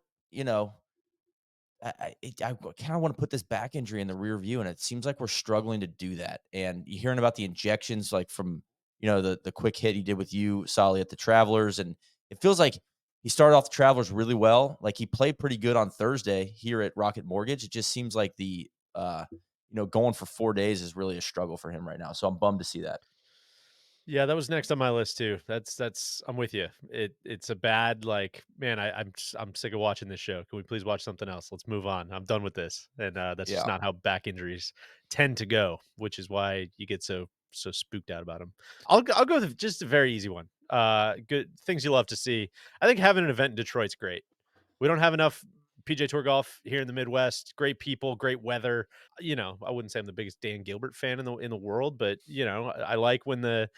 I kind of want to put this back injury in the rear view, and it seems like we're struggling to do that. And you're hearing about the injections, like from the quick hit he did with you, Solly, at the Travelers, and it feels like he started off the Travelers really well. Like, he played pretty good on Thursday here at Rocket Mortgage. It just seems like going for 4 days is really a struggle for him right now. So I'm bummed to see that. Yeah, that was next on my list too. That's I'm with you. It's a bad, like, man, I'm sick of watching this show. Can we please watch something else? Let's move on. I'm done with this. And that's just Yeah. not how back injuries tend to go, which is why you get so spooked out about them. I'll go with just a very easy one. Good things you love to see. I think having an event in Detroit's great. We don't have enough PJ Tour golf here in the Midwest. Great people, great weather. I wouldn't say I'm the biggest Dan Gilbert fan in the world, but I like when the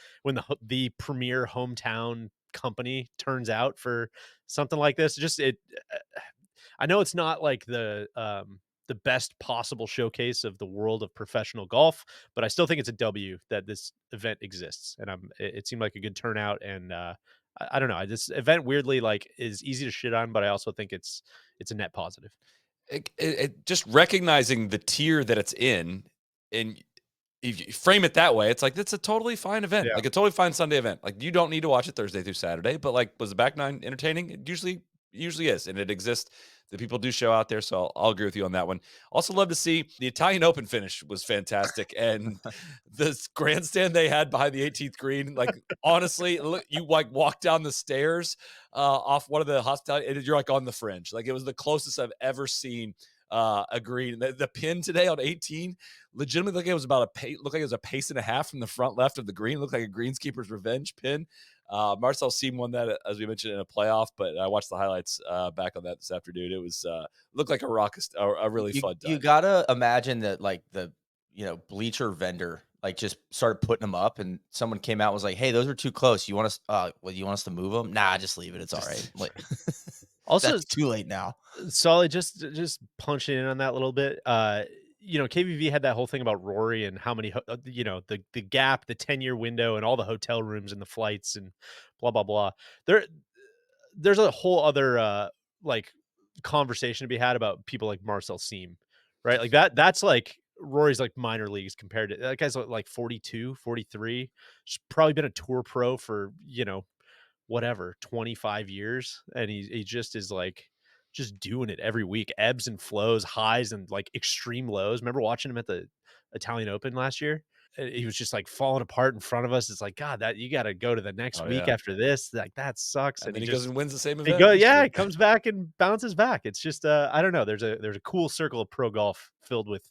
premier hometown company turns out for something like this. Just it I know it's not like the best possible showcase of the world of professional golf, but I still think it's a W that this event exists, and it seemed like a good turnout, and I don't know. This event weirdly like is easy to shit on, but I also think it's a net positive. Just recognizing the tier that it's in, and if you frame it that way, it's like it's a totally fine event, Yeah. like a totally fine Sunday event. Like, you don't need to watch it Thursday through Saturday, but like, was the back nine entertaining? It usually is, and it exists. The people do show out there, so I'll agree with you on that one. Also, love to see the Italian Open finish was fantastic, and the grandstand they had behind the 18th green. Like, honestly, look, you like walk down the stairs off one of the hospitality, and you're like on the fringe. Like, it was the closest I've ever seen a green. The pin today on 18 legitimately looked like it was about looked like it was a pace and a half from the front left of the green. Looked like a greenskeeper's revenge pin. Marcel Seam won that, as we mentioned, in a playoff, but I watched the highlights back on that this afternoon. It was looked like a really You fun you time. gotta imagine that, like, the, bleacher vendor, like, just started putting them up, and someone came out and was like, "Hey, those are too close. You want us to move them? Nah, just leave it. It's all right." Just Like, Also, that's too late now. Solid, just punching in on that a little bit. KVV had that whole thing about Rory and how many, the gap, the 10-year window, and all the hotel rooms and the flights and blah blah blah. There, there's a whole other like conversation to be had about people like Marcel Seam, right? Like that's like Rory's like minor leagues compared to that guy's like 42, 43. He's probably been a tour pro for, whatever, 25 years, and he just is like just doing it every week, ebbs and flows, highs and like extreme lows. Remember watching him at the Italian Open last year? He was just like falling apart in front of us. It's like, God, that you got to go to the next Oh week yeah, after this. Like, that sucks. and And then he goes and wins the same he event go, this yeah, year. he comes back and bounces back. It's just I don't know. There's a cool circle of pro golf filled with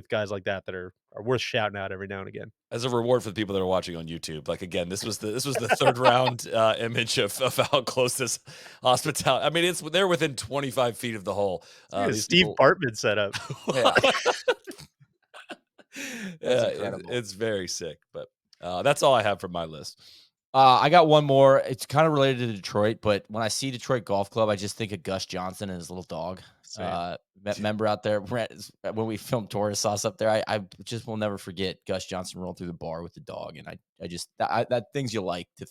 guys like that are worth shouting out every now and again. As a reward for the people that are watching on YouTube. Like, again, this was the third round image of how close this hospitality. I mean, they're within 25 feet of the hole. It's like a These Steve people. Bartman setup. Yeah, that's Yeah, incredible. it's very sick, but that's all I have from my list. I got one more. It's kind of related to Detroit, but when I see Detroit Golf Club, I just think of Gus Johnson and his little dog. Same. Member out there when we filmed Taurus Sauce up there, I just will never forget Gus Johnson rolling through the bar with the dog, and I just that things you like to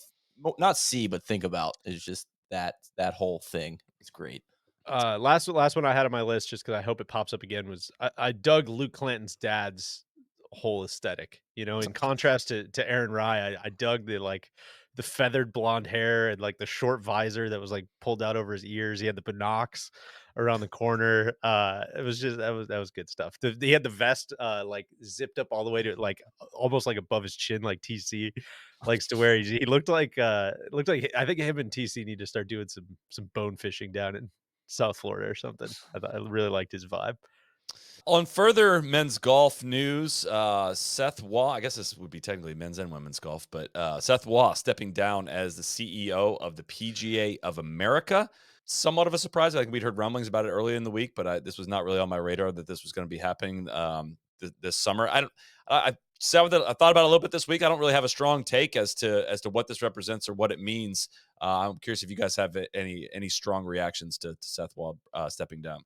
not see but think about is just that whole thing. It's great. Last one I had on my list, just because I hope it pops up again, was I dug Luke Clanton's dad's whole aesthetic. In contrast to Aaron Rye, I dug the feathered blonde hair and like the short visor that was like pulled out over his ears. He had the binocs around the corner. It was just that was good stuff. He had the vest like zipped up all the way to like almost like above his chin, like TC likes to wear. He looked like I think him and TC need to start doing some bone fishing down in South Florida or something. I really liked his vibe. On further men's golf news, Seth Waugh, I guess this would be technically men's and women's golf, but Seth Waugh stepping down as the CEO of the PGA of America. Somewhat of a surprise. I think we'd heard rumblings about it earlier in the week, but this was not really on my radar that this was going to be happening this summer. I thought about it a little bit this week. I don't really have a strong take as to what this represents or what it means. I'm curious if you guys have any strong reactions to Seth Waugh stepping down.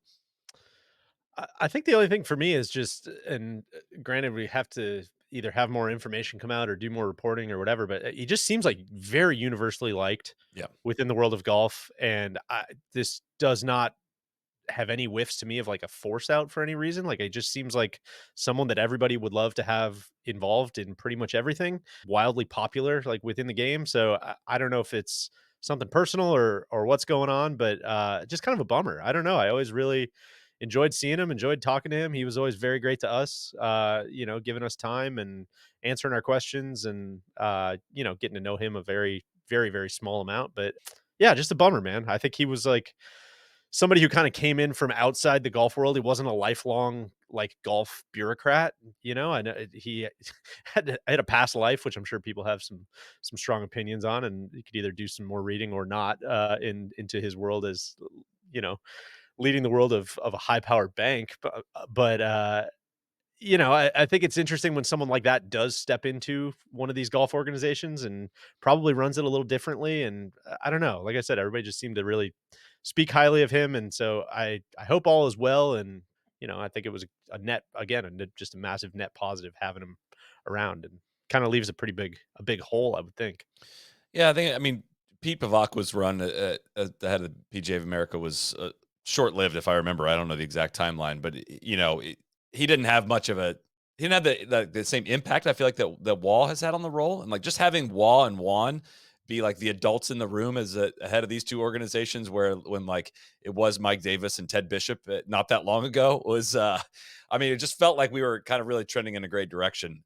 I think the only thing for me is just, and granted, we have to either have more information come out or do more reporting or whatever, but he just seems like very universally liked Yeah. within the world of golf. And this does not have any whiffs to me of like a force out for any reason. Like, it just seems like someone that everybody would love to have involved in pretty much everything, wildly popular, like within the game. So I don't know if it's something personal or what's going on, but just kind of a bummer. I don't know. I always really enjoyed seeing him, enjoyed talking to him. He was always very great to us, giving us time and answering our questions and, getting to know him a very, very, very small amount. But yeah, just a bummer, man. I think he was like somebody who kind of came in from outside the golf world. He wasn't a lifelong like golf bureaucrat. I know he had a past life, which I'm sure people have some strong opinions on, and you could either do some more reading or not into his world as you know leading the world of a high powered bank. I think it's interesting when someone like that does step into one of these golf organizations and probably runs it a little differently. And I don't know. Like I said, everybody just seemed to really speak highly of him, and so I hope all is well. And I think it was a net again, just a massive net positive having him around, and kind of leaves a big hole, I would think. Yeah, I mean, Pete Pavak's run at the head of the PGA of America was short-lived, if I remember. I don't know the exact timeline, but he didn't have much of a he didn't have the same impact. I feel like that Waugh has had on the role, and like just having Waugh and Juan be like the adults in the room as a head of these two organizations, where when like it was Mike Davis and Ted Bishop not that long ago was, I mean, it just felt like we were kind of really trending in a great direction.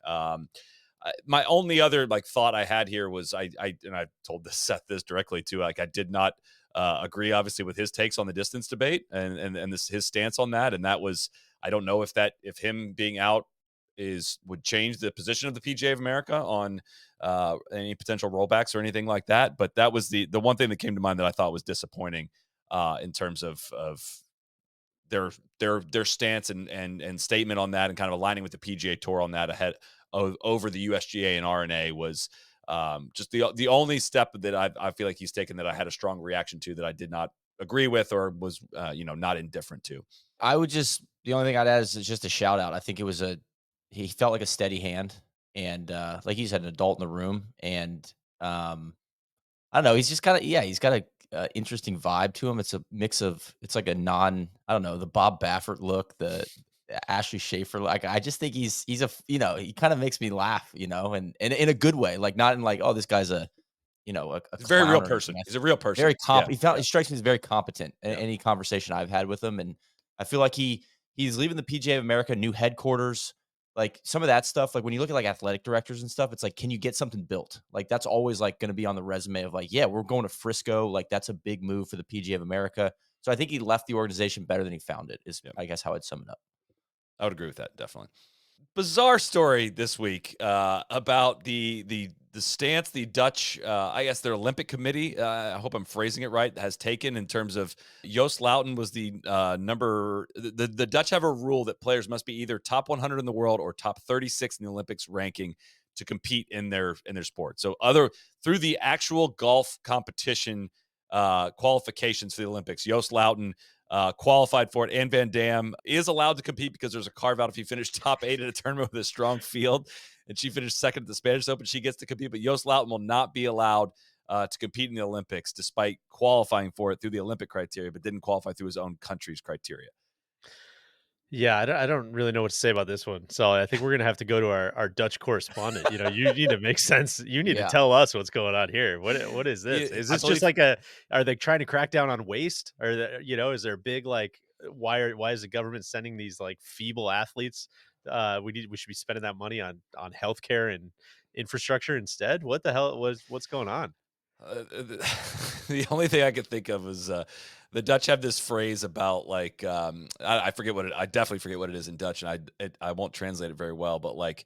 My only other like thought I had here was and I told Seth this directly too. Like I did not agree, obviously, with his takes on the distance debate and his stance on that. And that was, I don't know if him being out would change the position of the PGA of America on any potential rollbacks or anything like that. But that was the one thing that came to mind that I thought was disappointing in terms of their stance and statement on that, and kind of aligning with the PGA Tour on that ahead over the USGA and RNA was just the only step that I feel like he's taken that I had a strong reaction to, that I did not agree with or was not indifferent to. The only thing I'd add is just a shout out. I think he felt like a steady hand, and like he's had an adult in the room, and I don't know. He's just he's got a interesting vibe to him. It's a mix of, it's like I don't know, the Bob Baffert look, the Ashley Schaefer. Like, I just think he kind of makes me laugh, and in a good way, like not in like, oh, this guy's a He's a very clown real or person. anything. He's a real person. Yeah. He strikes me as very competent in Yeah. any conversation I've had with him, and I feel like he's leaving the PGA of America, new headquarters. Like some of that stuff, like when you look at like athletic directors and stuff, it's like, can you get something built? Like that's always like going to be on the resume of like, yeah, we're going to Frisco. Like that's a big move for the PGA of America. So I think he left the organization better than he found it, is I guess how I'd sum it up. I would agree with that, definitely. Bizarre story this week about the stance the Dutch, I guess their Olympic committee, I hope I'm phrasing it right, has taken in terms of Joost Luiten was the number. The Dutch have a rule that players must be either top 100 in the world or top 36 in the Olympics ranking to compete in their sport. So through the actual golf competition qualifications for the Olympics, Joost Luiten qualified for it, and Van Dam is allowed to compete because there's a carve out if you finish top 8 at a tournament with a strong field, and she finished second at the Spanish Open. She gets to compete, but Joost Luiten will not be allowed to compete in the Olympics despite qualifying for it through the Olympic criteria, but didn't qualify through his own country's criteria. Yeah, I don't really know what to say about this one. So I think we're gonna have to go to our Dutch correspondent. You need to make sense. You need to Yeah. tell us what's going on here. What is this? Is I this just believe like are they trying to crack down on waste? Or is there a big like why is the government sending these like feeble athletes? We should be spending that money on healthcare and infrastructure instead. What the hell what's going on? The only thing I could think of is the Dutch have this phrase about like I forget I definitely forget what it is in Dutch, and I won't translate it very well, but like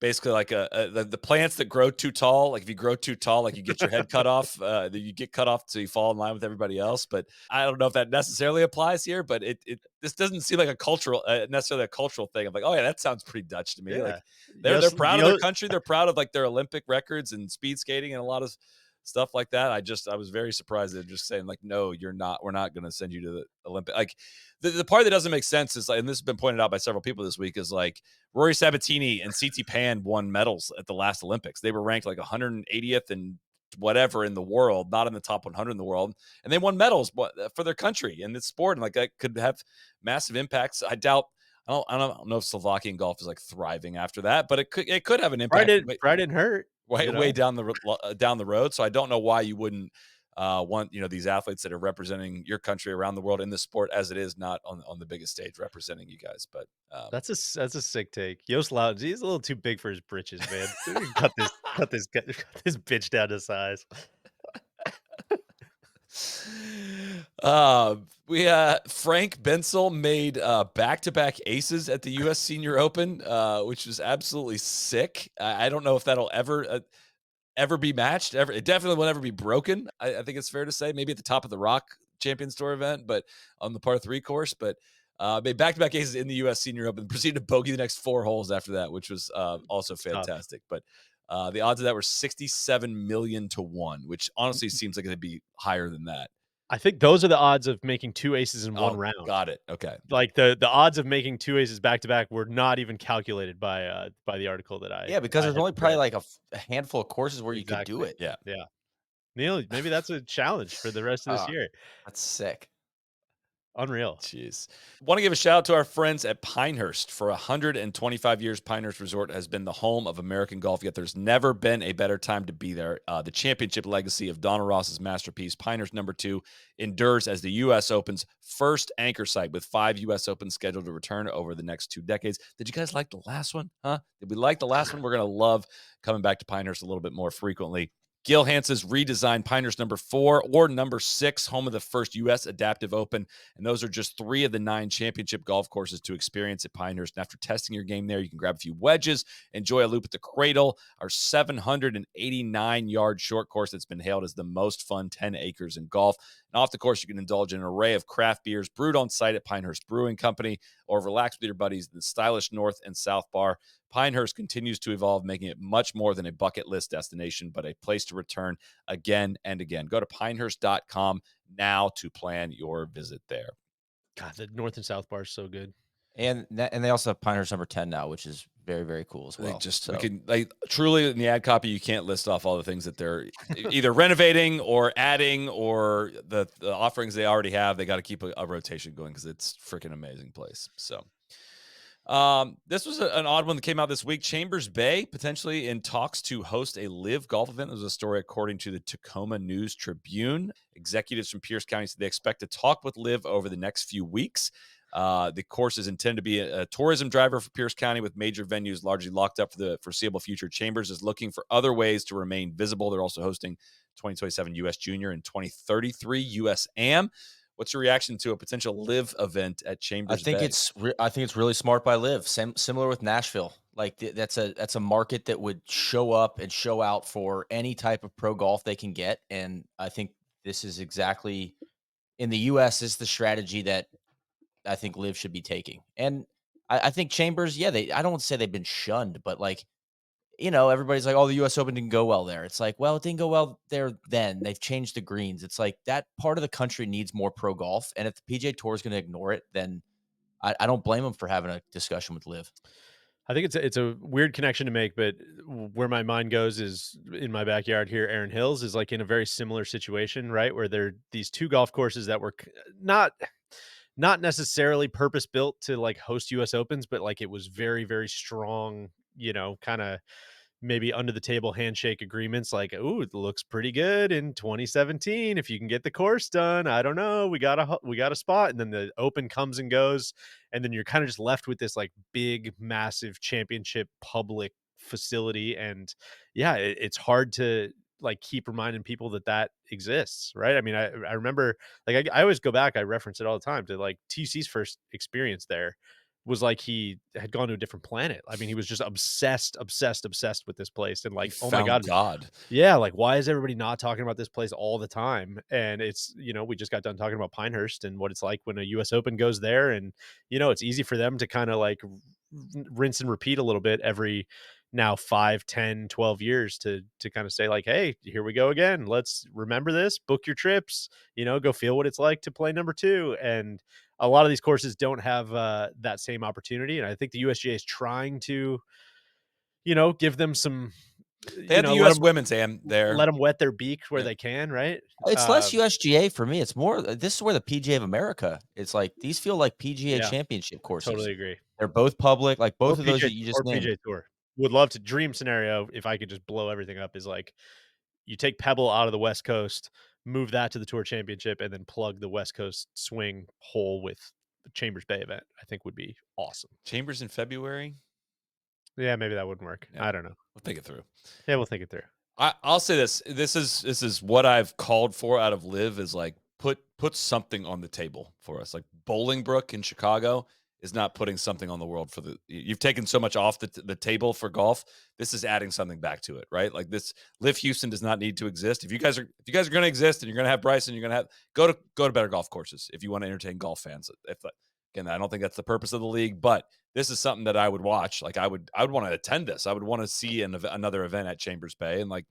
basically like the plants that grow too tall, like if you grow too tall, like you get your head cut off, you get cut off so you fall in line with everybody else. But I don't know if that necessarily applies here, but it this doesn't seem like a cultural necessarily a cultural thing. I'm like, oh yeah, that sounds pretty Dutch to me. Yeah. Like they're proud of their country, they're proud of like their Olympic records and speed skating and a lot of stuff like that. I was very surprised at just saying like, no, you're not. We're not going to send you to the Olympic. Like the part that doesn't make sense is like, and this has been pointed out by several people this week, is like Rory Sabatini and CT Pan won medals at the last Olympics. They were ranked like 180th and whatever in the world, not in the top 100 in the world, and they won medals for their country in this sport, and like that could have massive impacts. I doubt. I don't know if Slovakian golf is like thriving after that, but it could have an impact. Pride didn't hurt. Way down the road. So I don't know why you wouldn't these athletes that are representing your country around the world in the sport as it is, not on the biggest stage representing you guys. But That's a sick take. Yost Loud, he's a little too big for his britches, man. Cut this bitch down to size. We Frank Bensel made back-to-back aces at the U.S. Senior Open, which was absolutely sick. I don't know if that'll ever be matched. It definitely will never be broken. I think it's fair to say. Maybe at the top of the Rock Champions Tour event, but on the par 3 course. But made back-to-back aces in the U.S. Senior Open. Proceeded to bogey the next 4 holes after that, which was also fantastic. But the odds of that were 67 million to 1, which honestly seems like it'd be higher than that. I think those are the odds of making 2 aces in one round. Got it. Okay. Like the odds of making 2 aces back to back were not even calculated by the article that I because I there's had only read. probably like a handful of courses where you could do Exactly. it. Yeah. Yeah. Neil, maybe that's a challenge for the rest of this Ah, year. That's sick. Unreal. Jeez. Want to give a shout out to our friends at Pinehurst. For 125 years, Pinehurst Resort has been the home of American golf, yet there's never been a better time to be there. The championship legacy of Donald Ross's masterpiece, Pinehurst #2, endures as the U.S. Open's first anchor site, with 5 U.S. Opens scheduled to return over the next 2 decades. Did you guys like the last one? Huh? Did we like the last one? We're going to love coming back to Pinehurst a little bit more frequently. Gil Hanse's redesigned Pinehurst #4 or #6, home of the first U.S. Adaptive Open. And those are just 3 of the 9 championship golf courses to experience at Pinehurst. And after testing your game there, you can grab a few wedges, enjoy a loop at the Cradle, our 789-yard short course that's been hailed as the most fun 10 acres in golf. And off the course, you can indulge in an array of craft beers brewed on site at Pinehurst Brewing Company, or relax with your buddies in the stylish North and South Bar. Pinehurst continues to evolve, making it much more than a bucket list destination, but a place to return again and again. Go to pinehurst.com now to plan your visit there. God, the North and South Bar is so good. And they also have Pinehurst #10 now, which is very, very cool as well. We can truly in the ad copy, you can't list off all the things that they're either renovating or adding, or the offerings they already have. They got to keep a rotation going because it's freaking amazing place. So this was an odd one that came out this week. Chambers Bay potentially in talks to host a live golf event. There was a story according to the Tacoma News Tribune. Executives from Pierce County said they expect to talk with live over the next few weeks. The course is intended to be a tourism driver for Pierce County, with major venues largely locked up for the foreseeable future. Chambers is looking for other ways to remain visible. They're also hosting 2027 U.S. Junior and 2033 U.S. Am. What's your reaction to a potential live event at Chambers Bay? I think it's really smart by live. Similar with Nashville. Like that's a market that would show up and show out for any type of pro golf they can get. And I think this is exactly in the U.S. is the strategy that I think live should be taking. And I think Chambers, I don't want to say they've been shunned, but everybody's like, oh, the U.S. Open didn't go well there. It's like, well, it didn't go well there then. They've changed the greens. It's like that part of the country needs more pro golf. And if the PGA Tour is going to ignore it, then I don't blame them for having a discussion with live. I think it's a weird connection to make, but where my mind goes is in my backyard here. Aaron Hills is like in a very similar situation, right? Where there are these 2 golf courses that were not necessarily purpose built to like host US Opens, but like it was very, very strong, kind of maybe under the table handshake agreements like, "Ooh, it looks pretty good in 2017 if you can get the course done. I don't know. We got a spot." And then the Open comes and goes, and then you're kind of just left with this like big massive championship public facility. And yeah, it's hard to like keep reminding people that exists, right? I mean, I remember like I always go back, I reference it all the time to like TC's first experience there was like he had gone to a different planet. I mean, he was just obsessed with this place, and He like, oh my found god, God. yeah, like why is everybody not talking about this place all the time? And it's, we just got done talking about Pinehurst and what it's like when a US Open goes there, and it's easy for them to kind of like rinse and repeat a little bit every now 5, 10, 12 years to kind of say like, hey, here we go again. Let's remember this, book your trips, go feel what it's like to play #2. And a lot of these courses don't have that same opportunity. And I think the USGA is trying to, give them some, They had the U.S. Women's Am there. let them wet their beak where Yeah. they can, right? It's less USGA for me. It's more, this is where the PGA of America, it's like, these feel like PGA Yeah, championship courses. totally agree. They're both public, like both of those that you just Or named. PGA Tour. Would love to. Dream scenario, if I could just blow everything up, is like you take Pebble out of the West Coast, move that to the Tour Championship, and then plug the West Coast swing hole with the Chambers Bay event, I think would be awesome. Chambers in February. Yeah, maybe that wouldn't work. Yeah, I don't know. we'll think it through. Yeah, we'll think it through. I'll say this. This is what I've called for out of Live is like put something on the table for us. Like Bolingbrook in Chicago is not putting something on the world for the. You've taken so much off the table for golf. This is adding something back to it, right? Like this Live Houston does not need to exist. If you guys are going to exist and you're going to have Bryson, you're going to have go to better golf courses if you want to entertain golf fans. Again, I don't think that's the purpose of the league, but this is something that I would watch. Like I would want to attend this. I would want to see another event at Chambers Bay. And like,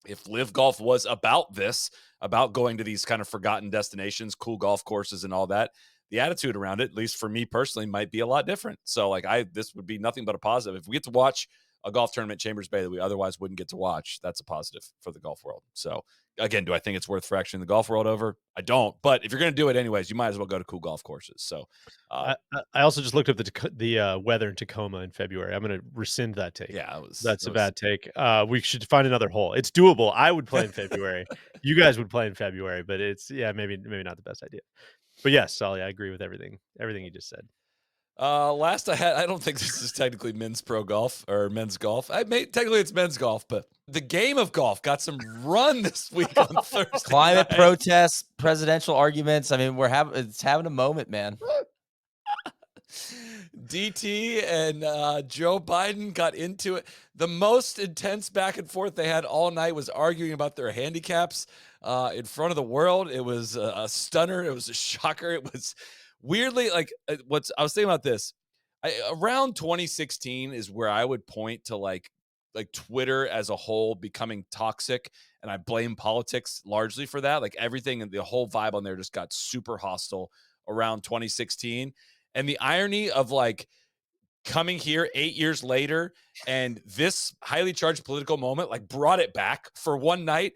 if Live Golf was about this, about going to these kind of forgotten destinations, cool golf courses and all that, the attitude around it, at least for me personally, might be a lot different. So like this would be nothing but a positive. If we get to watch a golf tournament at Chambers Bay that we otherwise wouldn't get to watch, that's a positive for the golf world. So again, do I think it's worth fracturing the golf world over? I don't. But if you're going to do it anyways, you might as well go to cool golf courses. So I also just looked up the weather in Tacoma in February. I'm going to rescind that take. yeah, That's a bad take. We should find another hole. It's doable. I would play in February. You guys would play in February, but it's maybe not the best idea. But yes, Solly, I agree with everything you just said. Last I don't think this is technically men's pro golf or men's golf. Technically it's men's golf, but the game of golf got some run this week on Thursday. Climate night. protests, presidential arguments. I mean, it's having a moment, man. DT and Joe Biden got into it. The most intense back and forth they had all night was arguing about their handicaps in front of the world. It was a stunner. It was a shocker. It was weirdly like I was thinking about this. Around 2016 is where I would point to like Twitter as a whole becoming toxic, and I blame politics largely for that. Like everything and the whole vibe on there just got super hostile around 2016. And the irony of like coming here 8 years later and this highly charged political moment like brought it back for one night.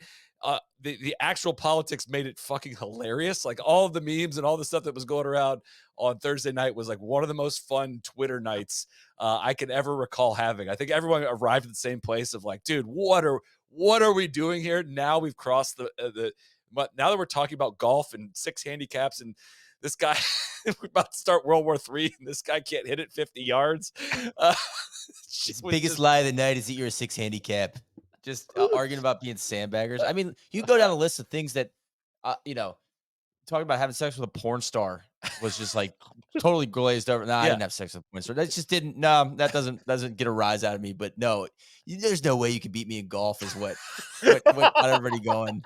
The actual politics made it fucking hilarious. Like all of the memes and all the stuff that was going around on Thursday night was like one of the most fun Twitter nights I can ever recall having. I think everyone arrived at the same place of like, dude, what are we doing here? Now we've crossed but now that we're talking about golf and 6 handicaps and this guy, we're about to start World War III, and this guy can't hit it 50 yards. His biggest lie of the night is that you're a 6 handicap. Just arguing about being sandbaggers. I mean, you go down a list of things that, talking about having sex with a porn star was just like totally glazed over. No, I didn't have sex with a porn star. That just didn't. No, that doesn't get a rise out of me. But no, there's no way you can beat me in golf. Is what got everybody going.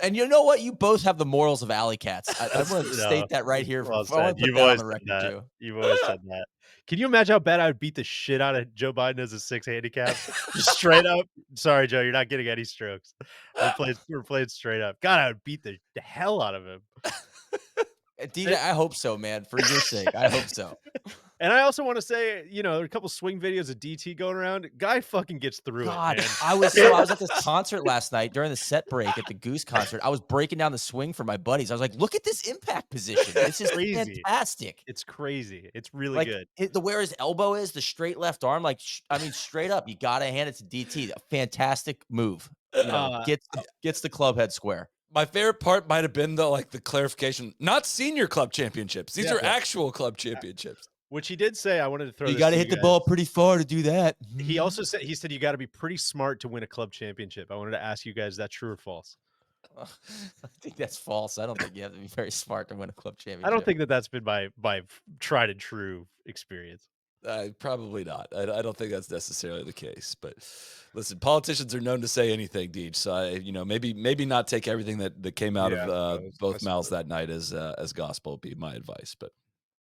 And you know what? You both have the morals of alley cats. I want to state that right here. Well I want to put that on the record too. You've always said that. Can you imagine how bad I would beat the shit out of Joe Biden as a 6 handicap? Just straight up. Sorry, Joe, you're not getting any strokes. We're playing straight up. God, I would beat the hell out of him. DJ, I hope so, man. For your sake, I hope so. And I also want to say, a couple swing videos of DT going around. Guy fucking gets through God, it. I was at this concert last night during the set break at the Goose concert. I was breaking down the swing for my buddies. I was like, "Look at this impact position. This is crazy. fantastic. It's crazy. It's really good. Where his elbow is, the straight left arm. Straight up. You gotta hand it to DT. A fantastic move. Gets the club head square. My favorite part might have been the clarification, not senior club championships. These are actual club championships. Which he did say, I wanted to throw. You got to hit the ball pretty far to do that. He also said, you got to be pretty smart to win a club championship. I wanted to ask you guys, is that true or false? I think that's false. I don't think you have to be very smart to win a club championship. I don't think that's been by tried and true experience. Probably not. I don't think that's necessarily the case. But listen, politicians are known to say anything, Deej. So maybe not take everything that came out of both mouths that night as gospel would be my advice. But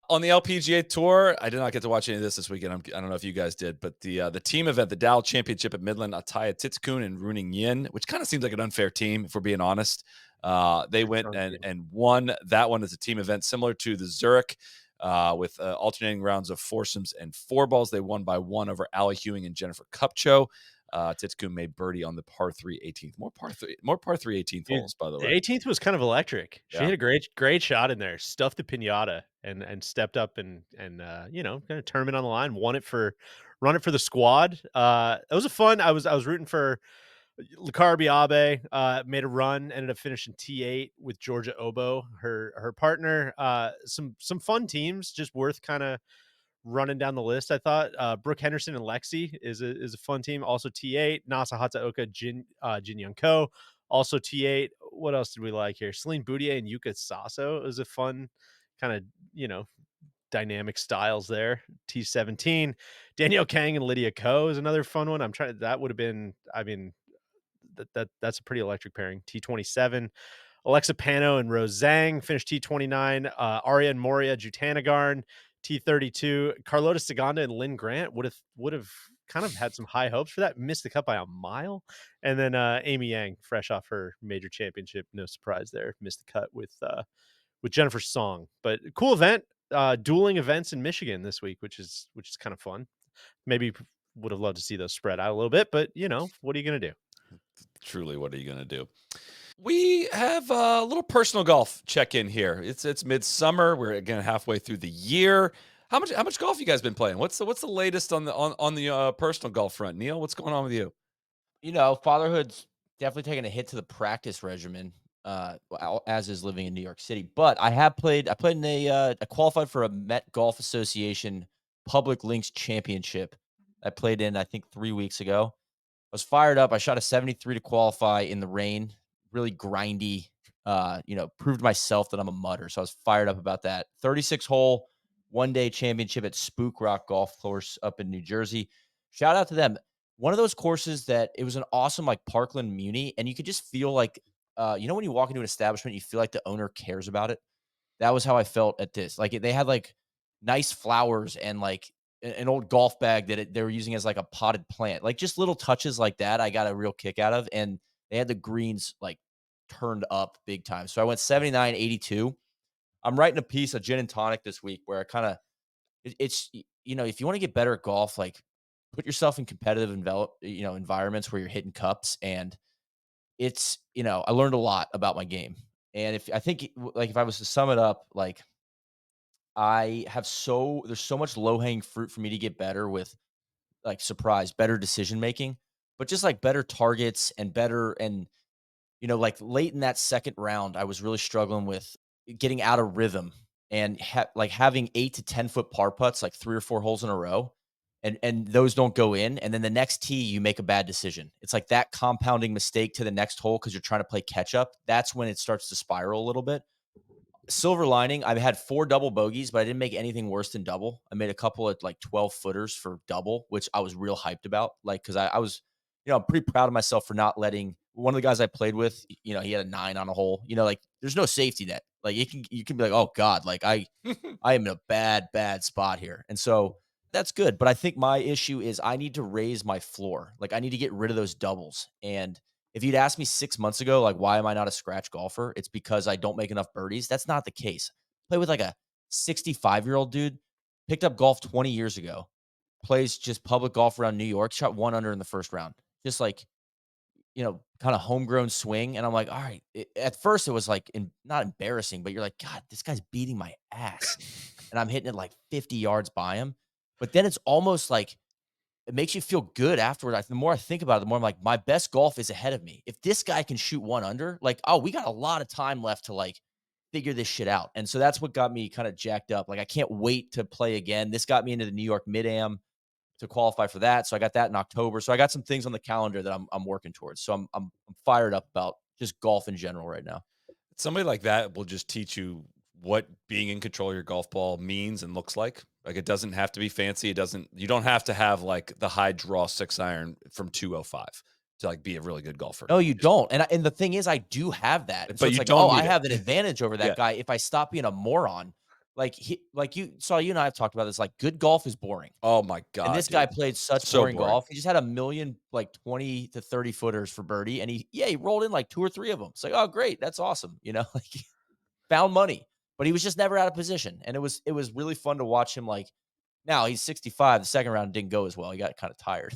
on the LPGA Tour, I did not get to watch any of this weekend. I don't know if you guys did, but the team event, the Dow Championship at Midland, Ataya Titskun and Runing Yin, which kind of seems like an unfair team, if we're being honest. They went and won that one as a team event, similar to the Zurich, with alternating rounds of foursomes and four balls. They won by 1 over Allie Hewing and Jennifer Kupcho. Titskun made birdie on the par 3 18th. More par 3 18th holes, by the way. The 18th was kind of electric. She hit a great shot in there, stuffed the pinata and stepped up and kind of tournament on the line, run it for the squad. It was a fun. I was rooting for Lucarbi Abe made a run, ended up finishing T8 with Georgia Obo, her partner. Some fun teams, just worth kind of running down the list. I thought Brooke Henderson and Lexi is a fun team. Also T8, Nasa Hataoka, Jin Young Ko, also T8. What else did we like here? Celine Boutier and Yuka Sasso is a fun kind of dynamic styles there. T17, Danielle Kang and Lydia Ko is another fun one. I'm trying. That would have been. I mean, that's a pretty electric pairing. T27, Alexa Pano and Rose Zhang finished T29. Arya and Moria Jutanagarn, T32. Carlota Saganda and Lynn Grant would have kind of had some high hopes for that. Missed the cut by a mile. And then Amy Yang, fresh off her major championship, no surprise there, missed the cut with Jennifer Song. But cool event. Dueling events in Michigan this week, which is kind of fun. Maybe would have loved to see those spread out a little bit, but what are you gonna do? Truly, what are you going to do? We have a little personal golf check in here. It's midsummer. We're again halfway through the year. How much golf you guys been playing? What's the latest on the personal golf front? Neil, what's going on with you? Fatherhood's definitely taking a hit to the practice regimen, as is living in New York City. But I played in I qualified for a Met Golf Association Public Links Championship. I played in, I think, 3 weeks ago. I was fired up. I shot a 73 to qualify in the rain, really grindy. Proved myself that I'm a mudder. So I was fired up about that. 36 hole, 1 day championship at Spook Rock Golf Course up in New Jersey. Shout out to them. One of those courses that it was an awesome, like, Parkland Muni, and you could just feel like, when you walk into an establishment, you feel like the owner cares about it. That was how I felt at this. Like, they had, like, nice flowers and, like, an old golf bag that they were using as, like, a potted plant. Like, just little touches like that I got a real kick out of, and they had the greens, like, turned up big time. So I went 79, 82. I'm writing a piece, a gin and tonic this week where I kinda if you wanna get better at golf, like, put yourself in competitive environments where you're hitting cups, and I learned a lot about my game. And if I was to sum it up, like, there's so much low hanging fruit for me to get better with, like, better decision making, but just like better targets and like late in that second round, I was really struggling with getting out of rhythm and like having 8 to 10 foot par putts, like 3 or 4 holes in a row. And those don't go in. And then the next tee, you make a bad decision. It's like that compounding mistake to the next hole because you're trying to play catch up. That's when it starts to spiral a little bit. Silver lining, I've had 4 double bogeys, but I didn't make anything worse than double. I made a couple of, like, 12 footers for double, which I was real hyped about. Like, because I was, I'm pretty proud of myself for not letting one of the guys I played with, he had a 9 on a hole. Like, there's no safety net. Like, you can be like, oh God, like I am in a bad, bad spot here. And so that's good. But I think my issue is I need to raise my floor. Like, I need to get rid of those doubles. And if you'd asked me 6 months ago, like, why am I not a scratch golfer? It's because I don't make enough birdies. That's not the case. Play with, like, a 65-year-old dude, picked up golf 20 years ago, plays just public golf around New York, shot 1 under in the first round. Just like, kind of homegrown swing. And I'm like, all right. At first, it was like, not embarrassing, but you're like, God, this guy's beating my ass. And I'm hitting it like 50 yards by him. But then it's almost like, it makes you feel good afterward. The more I think about it, the more I'm like, my best golf is ahead of me. If this guy can shoot 1 under, like, oh, we got a lot of time left to, like, figure this shit out. And so that's what got me kind of jacked up. Like, I can't wait to play again. This got me into the New York Mid-Am to qualify for that. So I got that in October. So I got some things on the calendar that I'm working towards. So I'm fired up about just golf in general right now. Somebody like that will just teach you what being in control of your golf ball means and looks like. Like, it doesn't have to be fancy. You don't have to have, like, the high draw 6-iron from 205 to, like, be a really good golfer. No, you don't. And the thing is, I do have that. And so But it's you like, don't oh, I need it. have an advantage over that Yeah. guy if I stop being a moron. Like, you and I have talked about this. Like, good golf is boring. Oh my God. And this dude. guy played such So boring boring. golf. He just had a million, like, 20 to 30 footers for birdie. And he rolled in like 2 or 3 of them. It's like, oh, great. That's awesome. Like, found money, but he was just never out of position. And it was really fun to watch him. Like, now he's 65. The second round didn't go as well. He got kind of tired.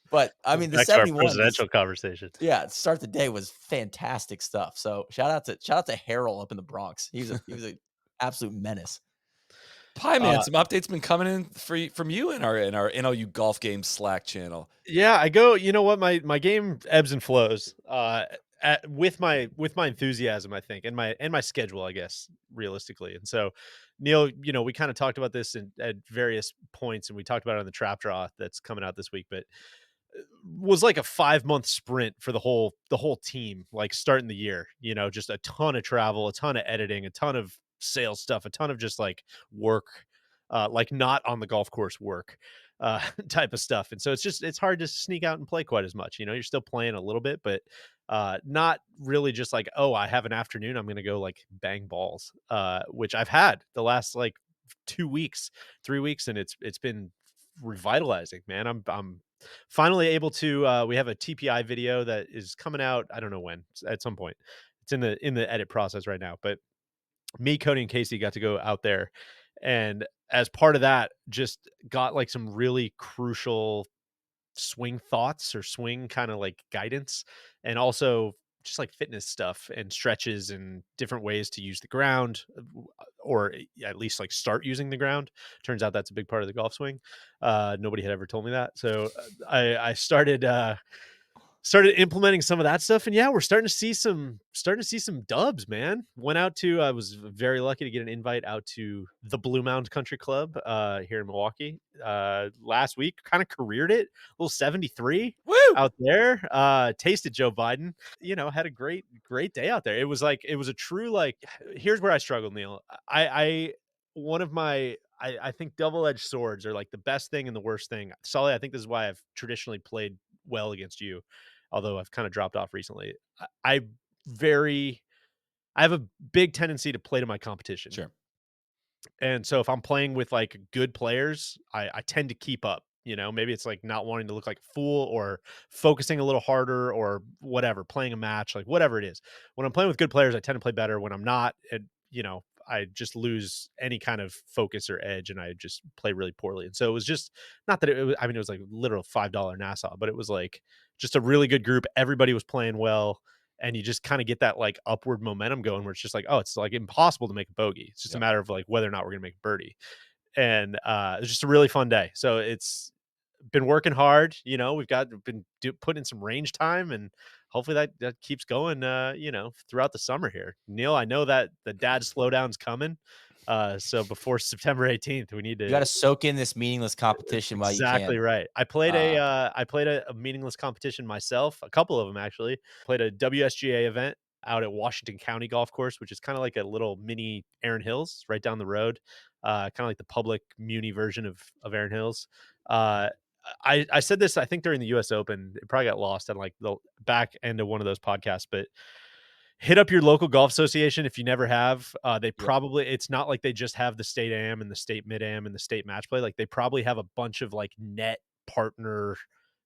But I mean, the Back to our 71, presidential conversation. yeah, start the day was fantastic stuff. So shout out to Harrell up in the Bronx. He was an absolute menace. Pie man, Uh, some updates been coming in from you in our NLU golf game Slack channel. yeah, I go. You know what? My game ebbs and flows. With my enthusiasm, I think, and my schedule, I guess, realistically. And so, Neil, we kind of talked about this at various points, and we talked about it on the trap draw that's coming out this week. But was like a 5-month sprint for the whole team, like starting the year, just a ton of travel, a ton of editing, a ton of sales stuff, a ton of just like work, like not on the golf course work, type of stuff. And so it's hard to sneak out and play quite as much. You're still playing a little bit, but not really just like, oh, I have an afternoon, I'm gonna go like bang balls, which I've had the last like 2 weeks, 3 weeks, and it's been revitalizing, man. I'm finally able to we have a TPI video that is coming out, I don't know when, at some point. It's in the edit process right now, but me, Cody, and Casey got to go out there, and as part of that, just got like some really crucial swing thoughts or swing kind of like guidance, and also just like fitness stuff and stretches and different ways to use the ground, or at least like start using the ground. Turns out that's a big part of the golf swing. Nobody had ever told me that, so I started implementing some of that stuff, and yeah, we're starting to see some dubs, man. Went out to I was very lucky to get an invite out to the Blue Mound Country Club here in Milwaukee last week. Kind of careered it, a little 73 Woo! out there. Tasted Joe Biden, had a great day out there. It was a true, like, here's where I struggle, Neil. I one of my I think double-edged swords are like the best thing and the worst thing. Sully, I think this is why I've traditionally played well against you, although I've kind of dropped off recently. I very I have a big tendency to play to my competition. Sure. And so if I'm playing with like good players, I tend to keep up. Maybe it's like not wanting to look like a fool, or focusing a little harder, or whatever, playing a match, like whatever it is. When I'm playing with good players, I tend to play better. When I'm not, I just lose any kind of focus or edge, and I just play really poorly. And so it was just not that it was, I mean, it was like literal $5 Nassau, but it was like just a really good group. Everybody was playing well, and you just kind of get that like upward momentum going, where it's just like, oh, it's like impossible to make a bogey. It's just a Yep. matter of like whether or not we're gonna make a birdie. And it's just a really fun day. So it's been working hard. We've been putting in some range time, and hopefully that keeps going. Throughout the summer here. Neil, I know that the dad slowdown's coming. So before September 18th, we need You got to. to soak in this meaningless It's competition while you exactly can. right. I played a meaningless competition myself, a couple of them actually. Played a WSGA event out at Washington County Golf Course, which is kind of like a little mini Erin Hills right down the road. Kind of like the public muni version of Erin Hills. Uh, I said this, I think, during the US Open. It probably got lost on like the back end of one of those podcasts, but hit up your local golf association if you never have. They Yep. probably, it's not like they just have the state am and the state mid am and the state match play. Like they probably have a bunch of like net partner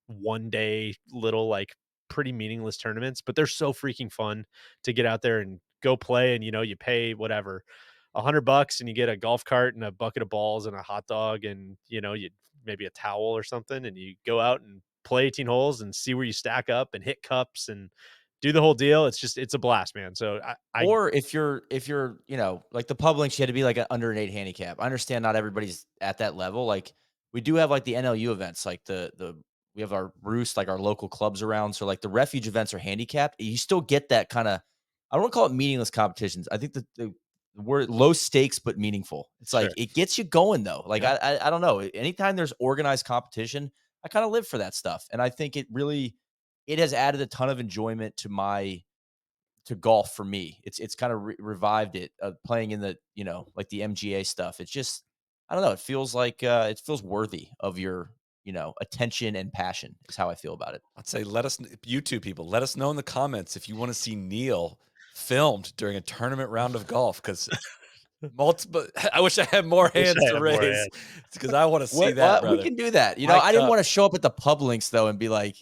1 day little like pretty meaningless tournaments, but they're so freaking fun to get out there and go play. And you pay whatever, $100, and you get a golf cart and a bucket of balls and a hot dog, and you maybe a towel or something, and you go out and play 18 holes and see where you stack up and hit cups and do the whole deal. It's a blast, man. So I Or if you're, like the pub links, you had to be like an under an 8 handicap. I understand not everybody's at that level. Like we do have like the NLU events, like the we have our roost, like our local clubs around. So like the refuge events are handicapped. You still get that kind of, I don't want to call it meaningless competitions. I think the word low stakes but meaningful. It's like sure. it gets you going though. Like Yeah. I don't know. Anytime there's organized competition, I kind of live for that stuff. And I think it has added a ton of enjoyment to golf for me. It's kind of revived it, playing in the, like the MGA stuff. It's just, I don't know. It feels like, it feels worthy of your, attention and passion is how I feel about it. I'd say YouTube people, let us know in the comments if you want to see Neil filmed during a tournament round of golf, because multiple. I wish I had more Wish hands I to had more raise, hands. because I want to see What, that, we brother. can do that. I Mic'd didn't up. want to show up at the pub links though and be like,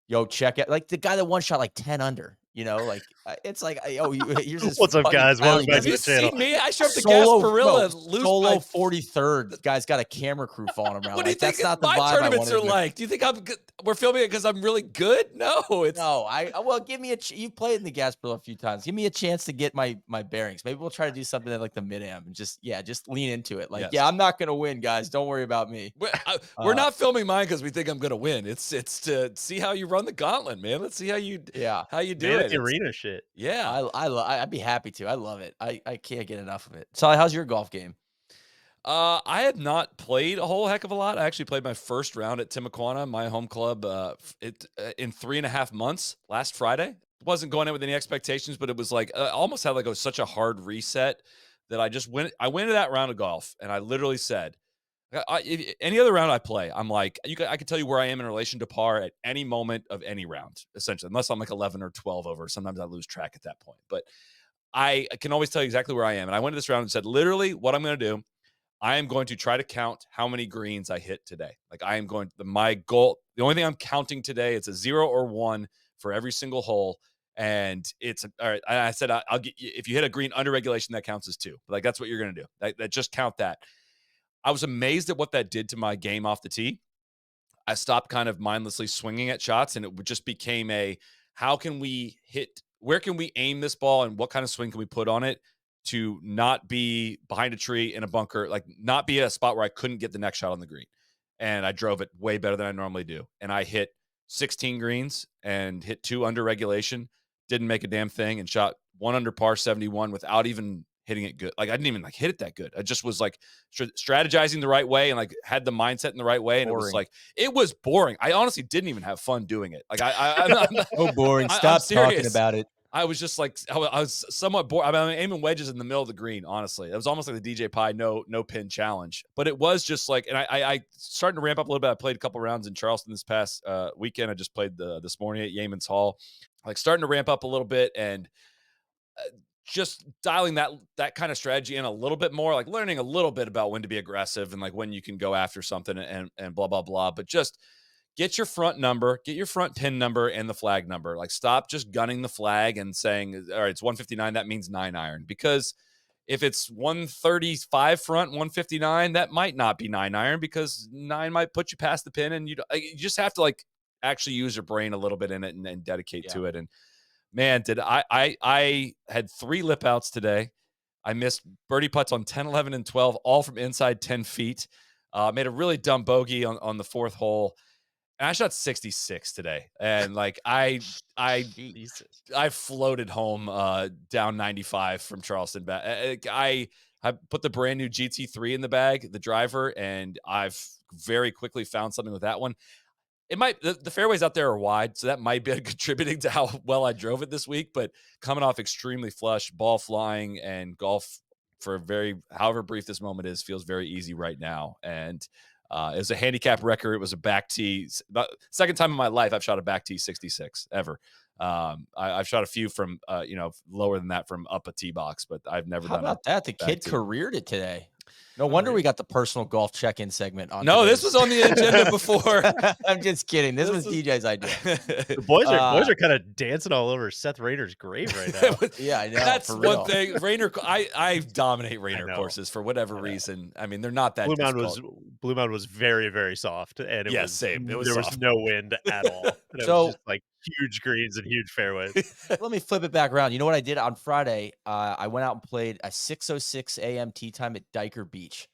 yo, check it. Like the guy that one shot like 10 under, Like it's like, oh, here's this What's up, fucking guys? Welcome Italian back guy. Have to you the channel. seen me? I show up to Solo, Gasparilla, lose solo my 43rd guy's got a camera crew following him around. What do you Like, that's think not the my vibe I tournaments wanted are to. like? Do you think I'm good? We're filming it because I'm really good? No, it's No, well, give me you've played in the Gasparilla a few times. Give me a chance to get my bearings. Maybe we'll try to do something at like the mid-am and just lean into it. Like, yes. yeah, I'm not gonna win, guys. Don't worry about me. We're not filming mine because we think I'm gonna win. It's to see how you run the gauntlet, man. Let's see how you do Man it. in the arena shit. Yeah. I'd be happy to. I love it. I can't get enough of it. Solly, how's your golf game? I have not played a whole heck of a lot. I actually played my first round at Timuquana, my home club, in 3.5 months last Friday. Wasn't going in with any expectations, but it was like almost had like such a hard reset that I went to that round of golf and I literally said, any other round I play, I'm like, I can tell you where I am in relation to par at any moment of any round, essentially, unless I'm like 11 or 12 over. Sometimes I lose track at that point, but I can always tell you exactly where I am. And I went to this round and said, literally, what I'm going to do, I am going to try to count how many greens I hit today. Like I am going to my goal. The only thing I'm counting today, it's a 0 or 1 for every single hole. And it's all right. I said, I'll get you, if you hit a green under regulation, that counts as 2. Like that's what you're going to do. That just count that. I was amazed at what that did to my game off the tee. I stopped kind of mindlessly swinging at shots and it just became how can we hit, where can we aim this ball and what kind of swing can we put on it to not be behind a tree in a bunker, like not be at a spot where I couldn't get the next shot on the green. And I drove it way better than I normally do. And I hit 16 greens and hit 2 under regulation, didn't make a damn thing, and shot 1 under par 71 without even hitting it good. Like I didn't even like hit it that good. I just was like strategizing the right way and like had the mindset in the right way. And it was boring. I honestly didn't even have fun doing it. Like I'm not, so boring. Stop talking about it. I was just like, I was somewhat bored. I mean, I'm aiming wedges in the middle of the green, honestly. It was almost like the DJ Pie no pin challenge. But it was just like, and I starting to ramp up a little bit. I played a couple rounds in Charleston this past weekend. I just played this morning at Yeaman's Hall. Like starting to ramp up a little bit and just dialing that kind of strategy in a little bit more, like learning a little bit about when to be aggressive and like when you can go after something and blah, blah, blah. But just get your front number, get your front pin number and the flag number. Like stop just gunning the flag and saying, all right, it's 159. That means 9 iron. Because if it's 135 front, 159, that might not be 9 iron because 9 might put you past the pin. And you just have to like actually use your brain a little bit in it and dedicate to it. And man, did I had 3 lip outs today. I missed birdie putts on 10, 11, and 12, all from inside 10 feet. Made a really dumb bogey on the 4th hole. And I shot 66 today. And like I floated home down 95 from Charleston back. I put the brand new GT3 in the bag, the driver, and I've very quickly found something with that one. It might the fairways out there are wide, so that might be contributing to how well I drove it this week. But coming off extremely flush, ball flying, and golf for however brief this moment is, feels very easy right now. And it was a handicap record. It was a back tee. Second time in my life I've shot a back tee 66 ever. I've shot a few from lower than that from up a tee box, but I've never done. How about that? The kid careered it today. No wonder we got the personal golf check-in segment on. No, this was on the agenda before. I'm just kidding. This was DJ's idea. The boys are kind of dancing all over Seth Rainer's grave right now. Yeah, I know. That's one thing. Rainer, I dominate Rainer courses for whatever reason. I mean, they're not that Blue Mound was very, very soft, and there was no wind at all. And it was just like huge greens and huge fairways. Let me flip it back around. You know what I did on Friday? I went out and played a 6:06 a.m. tee time at Diker Beach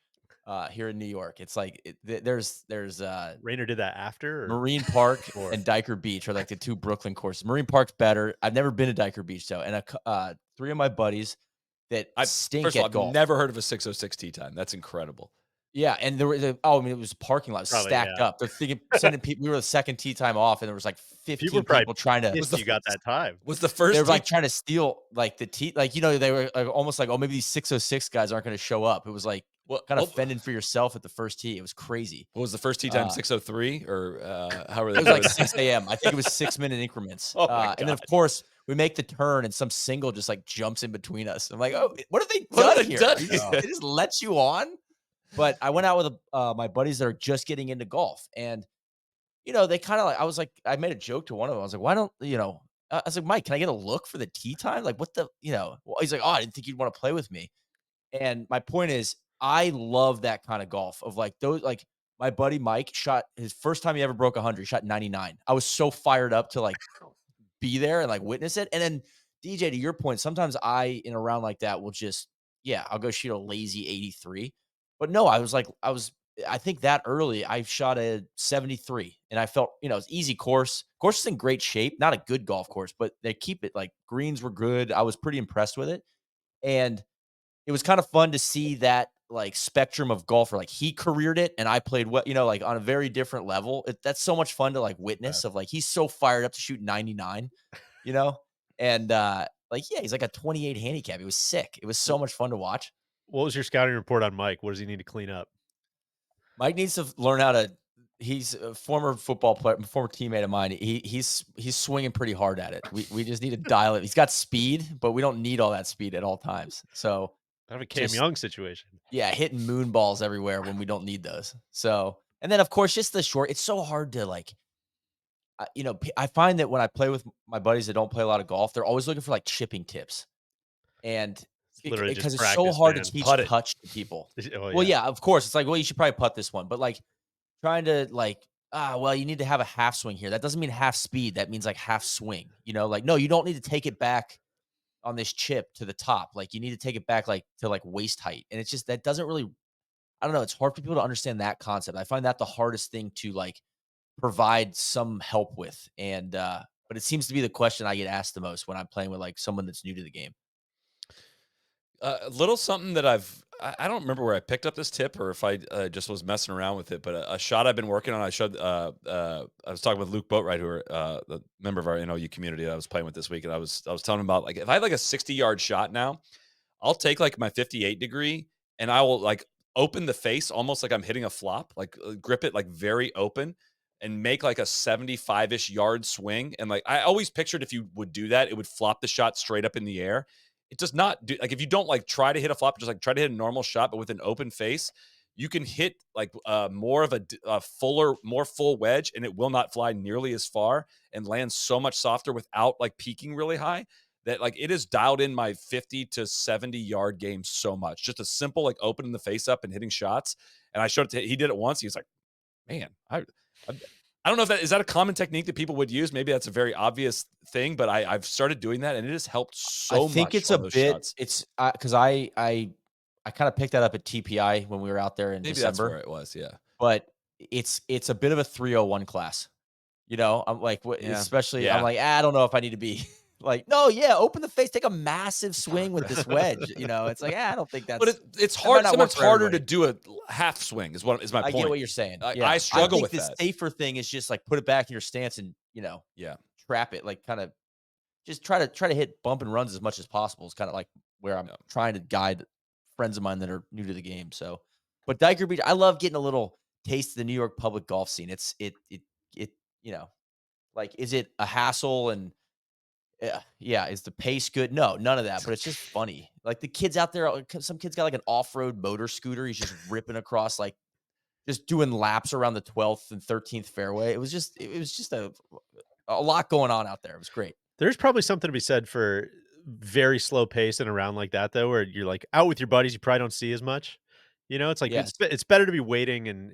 here in New York. It's like there's Rainer did that after Marine Park and Diker Beach are like the 2 Brooklyn courses. Marine Park's better. I've never been to Diker Beach though, and 3 of my buddies that stink first of all, at golf. I've never heard of a 6:06 tee time. That's incredible. Yeah, and there were it was a parking lot stacked up. They're sending people. We were the second tee time off, and there was like 15 people trying to. You got that time. Was the first? They were like trying to steal like the tee. Like they were like, almost like, oh, maybe these 6:06 guys aren't going to show up. It was like kind of fending for yourself at the first tee. It was crazy. What was the first tee time? 6:03 or how were they? It was like 6 a.m. I think it was 6-minute increments. And then of course we make the turn, and some single just like jumps in between us. I'm like, oh, what have they done here? They just let you on. But I went out with my buddies that are just getting into golf, and they kind of like. I was like, I made a joke to one of them. I was like, why don't I was like, Mike, can I get a look for the tee time? Like, what the, well, he's like, oh, I didn't think you'd want to play with me. And my point is, I love that kind of golf of like those, like my buddy Mike shot his first time he ever broke 100, he shot 99. I was so fired up to like be there and like witness it. And then DJ, to your point, sometimes I in a round like that will just, yeah, I'll go shoot a lazy 83. But no, I think that early I shot a 73 and I felt, it's easy course. Course is in great shape, not a good golf course, but they keep it like greens were good. I was pretty impressed with it. And it was kind of fun to see that like spectrum of golfer. Like he careered it and I played well, like on a very different level. That's so much fun to like witness of like he's so fired up to shoot 99, you know? And like, yeah, he's like a 28 handicap. It was sick. It was so much fun to watch. What was your scouting report on Mike? What does he need to clean up? Mike needs to learn how to. He's a former football player, former teammate of mine. He's swinging pretty hard at it. We just need to dial it. He's got speed, but we don't need all that speed at all times. So Kind of a Cam just Young situation. yeah, hitting moon balls everywhere when we don't need those. So and then of course just the short. It's so hard to like. I find that when I play with my buddies that don't play a lot of golf, they're always looking for like chipping tips, and It's literally because just it's so practice, hard man. to teach Putt it. touch to people. Oh, Well, yeah. yeah, of course. It's like, well, you should probably putt this one, but like trying to like, well, you need to have a half swing here. That doesn't mean half speed. That means like half swing. Like no, you don't need to take it back on this chip to the top. Like you need to take it back like to like waist height, and it's just that doesn't really. I don't know. It's hard for people to understand that concept. I find that the hardest thing to like provide some help with, and but it seems to be the question I get asked the most when I'm playing with like someone that's new to the game. A little something that I don't remember where I picked up this tip or if I just was messing around with it, but a shot I've been working on. I was talking with Luke Boatwright, who are the member of our NLU community that I was playing with this week, and I was telling him about like if I have like a 60-yard shot now, I'll take like my 58 degree and I will like open the face almost like I'm hitting a flop, like grip it like very open and make like a 75-ish yard swing. And like I always pictured if you would do that, it would flop the shot straight up in the air. It does not do like if you don't like try to hit a flop, just like try to hit a normal shot, but with an open face, you can hit like more of a fuller, more full wedge, and it will not fly nearly as far and land so much softer without like peaking really high that like it is dialed in my 50 to 70 yard game so much. Just a simple like opening the face up and hitting shots. And I showed it to he did it once. He was like, man, I don't know if that is that a common technique that people would use. Maybe that's a very obvious thing, but I've started doing that and it has helped I so think much it's a on those bit. shots. It's because I kind of picked that up at TPI when we were out there in Maybe that's where December, it was. Yeah. but it's a bit of a 301 class. I'm like, Yeah. especially, I'm Yeah. like, I don't know if I need to be like, no, yeah, open the face, take a massive swing with this wedge. It's like, I don't think But it's that might hard. not work Sometimes for harder to everybody. do a half swing is my I get point. what you're saying. I Yeah, I struggle think with the that. safer thing is just like put it back in your stance and Yeah. trap it, like kind of just try to hit bump and runs as much as possible. Is kind of like where I'm Yeah. trying to guide friends of mine that are new to the game. So, but Diker Beach, I love getting a little taste of the New York public golf scene. It like is it a hassle and yeah, is the pace good? No, none of that. But it's just funny. Like the kids out there, some kids got like an off-road motor scooter. He's just ripping across like just doing laps around the 12th and 13th fairway. It was just a lot going on out there. It was great. There's probably something to be said for very slow pace in a round like that, though, where you're like out with your buddies, you probably don't see as much. It's like Yes. it's better to be waiting and